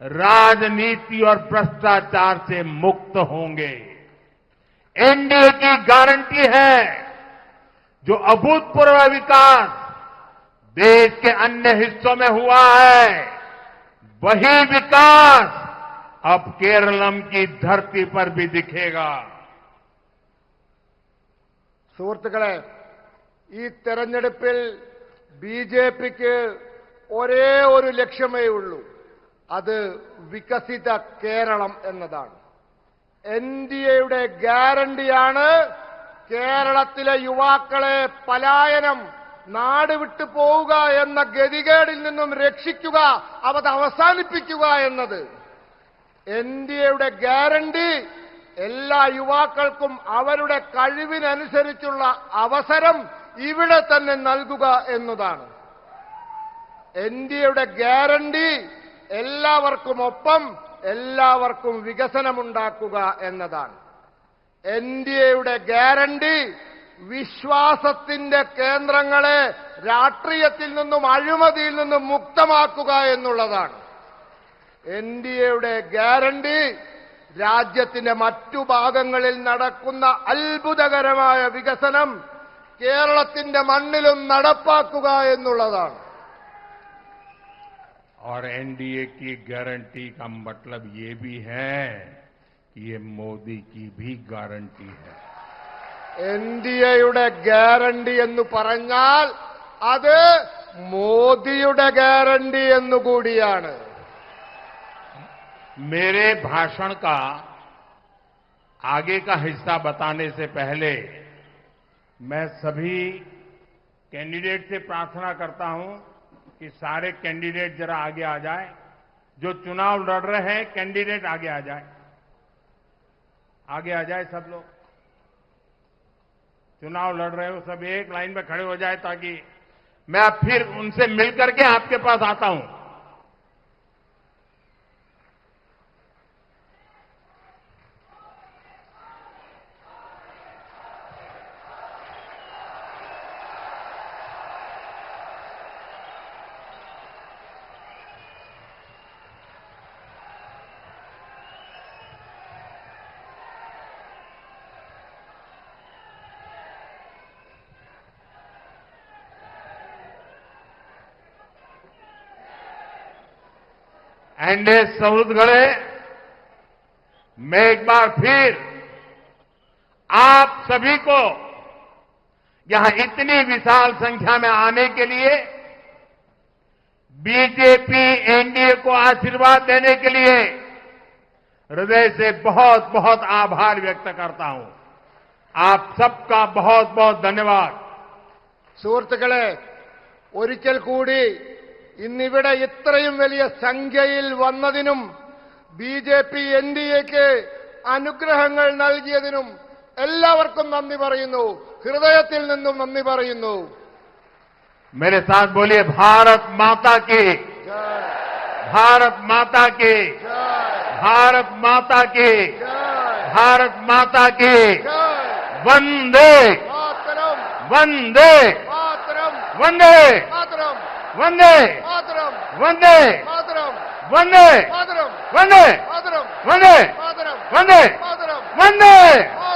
राजनीति और भ्रष्टाचार से मुक्त होंगे. एनडीए की गारंटी है जो अभूतपूर्व विकास देश के अन्य हिस्सों में हुआ है वही विकास अब केरलम की धरती पर भी दिखेगा. സുഹൃത്തുക്കളെ, ഈ തെരഞ്ഞെടുപ്പിൽ ബിജെപിക്ക് ഒരേ ഒരു ലക്ഷ്യമേ ഉള്ളൂ. അത് വികസിത കേരളം എന്നതാണ്. എൻഡിഎയുടെ ഗ്യാരണ്ടിയാണ് കേരളത്തിലെ യുവാക്കളെ പലായനം, നാട് വിട്ടു പോവുക എന്ന ഗതികേടിൽ നിന്നും രക്ഷിക്കുക, അത് അവസാനിപ്പിക്കുക എന്നത്. എൻഡിഎയുടെ ഗ്യാരണ്ടി എല്ലാ യുവാക്കൾക്കും അവരുടെ കഴിവിനനുസരിച്ചുള്ള അവസരം ഇവിടെ തന്നെ നൽകുക എന്നതാണ്. എൻഡിഎയുടെ ഗ്യാരണ്ടി എല്ലാവർക്കും ഒപ്പം എല്ലാവർക്കും വികസനമുണ്ടാക്കുക എന്നതാണ്. എൻഡിഎയുടെ ഗ്യാരണ്ടി വിശ്വാസത്തിന്റെ കേന്ദ്രങ്ങളെ രാഷ്ട്രീയത്തിൽ നിന്നും അഴിമതിയിൽ നിന്നും മുക്തമാക്കുക എന്നുള്ളതാണ്. എൻഡിഎയുടെ ഗ്യാരണ്ടി രാജ്യത്തിന്റെ മറ്റു ഭാഗങ്ങളിൽ നടക്കുന്ന അത്ഭുതകരമായ വികസനം കേരളത്തിന്റെ മണ്ണിലും നടപ്പാക്കുക എന്നുള്ളതാണ്. और एनडीए की गारंटी का मतलब ये भी है कि ये मोदी की भी गारंटी है. എൻഡിഎയുടെ ഗ്യാരണ്ടി എന്ന് പറഞ്ഞാൽ അത് മോദിയുടെ ഗ്യാരണ്ടി എന്നുകൂടിയാണ്. मेरे भाषण का आगे का हिस्सा बताने से पहले मैं सभी कैंडिडेट से प्रार्थना करता हूं कि सारे कैंडिडेट जरा आगे आ जाए. जो चुनाव लड़ रहे हैं कैंडिडेट आगे आ जाए. आगे आ जाए सब लोग. चुनाव लड़ रहे हो सब एक लाइन में खड़े हो जाए ताकि मैं अब फिर उनसे मिलकर के आपके पास आता हूं. एनडीए सौरगढ़े मैं एक बार फिर आप सभी को यहां इतनी विशाल संख्या में आने के लिए बीजेपी एनडीए को आशीर्वाद देने के लिए हृदय से बहुत बहुत आभार व्यक्त करता हूं. आप सबका बहुत बहुत धन्यवाद. സുഹൃത്തുക്കളെ, ഒരിക്കൽ കൂടി ഇന്നിവിടെ ഇത്രയും വലിയ സംഖ്യയിൽ വന്നതിനും ബിജെപി എൻഡിഎക്ക് അനുഗ്രഹങ്ങൾ നൽകിയതിനും എല്ലാവർക്കും നന്ദി പറയുന്നു. ഹൃദയത്തിൽ നിന്നും നന്ദി പറയുന്നു. मेरे साथ बोलिए भारत माता की, भारत माता की, भारत माता की, भारत माता की जय वंदे मातरम वंदे मातरम वंदे मातरम वंदे मातरम वंदे मातरम वंदे मातरम वंदे मातरम वंदे मातरम वंदे मातरम वंदे मातरम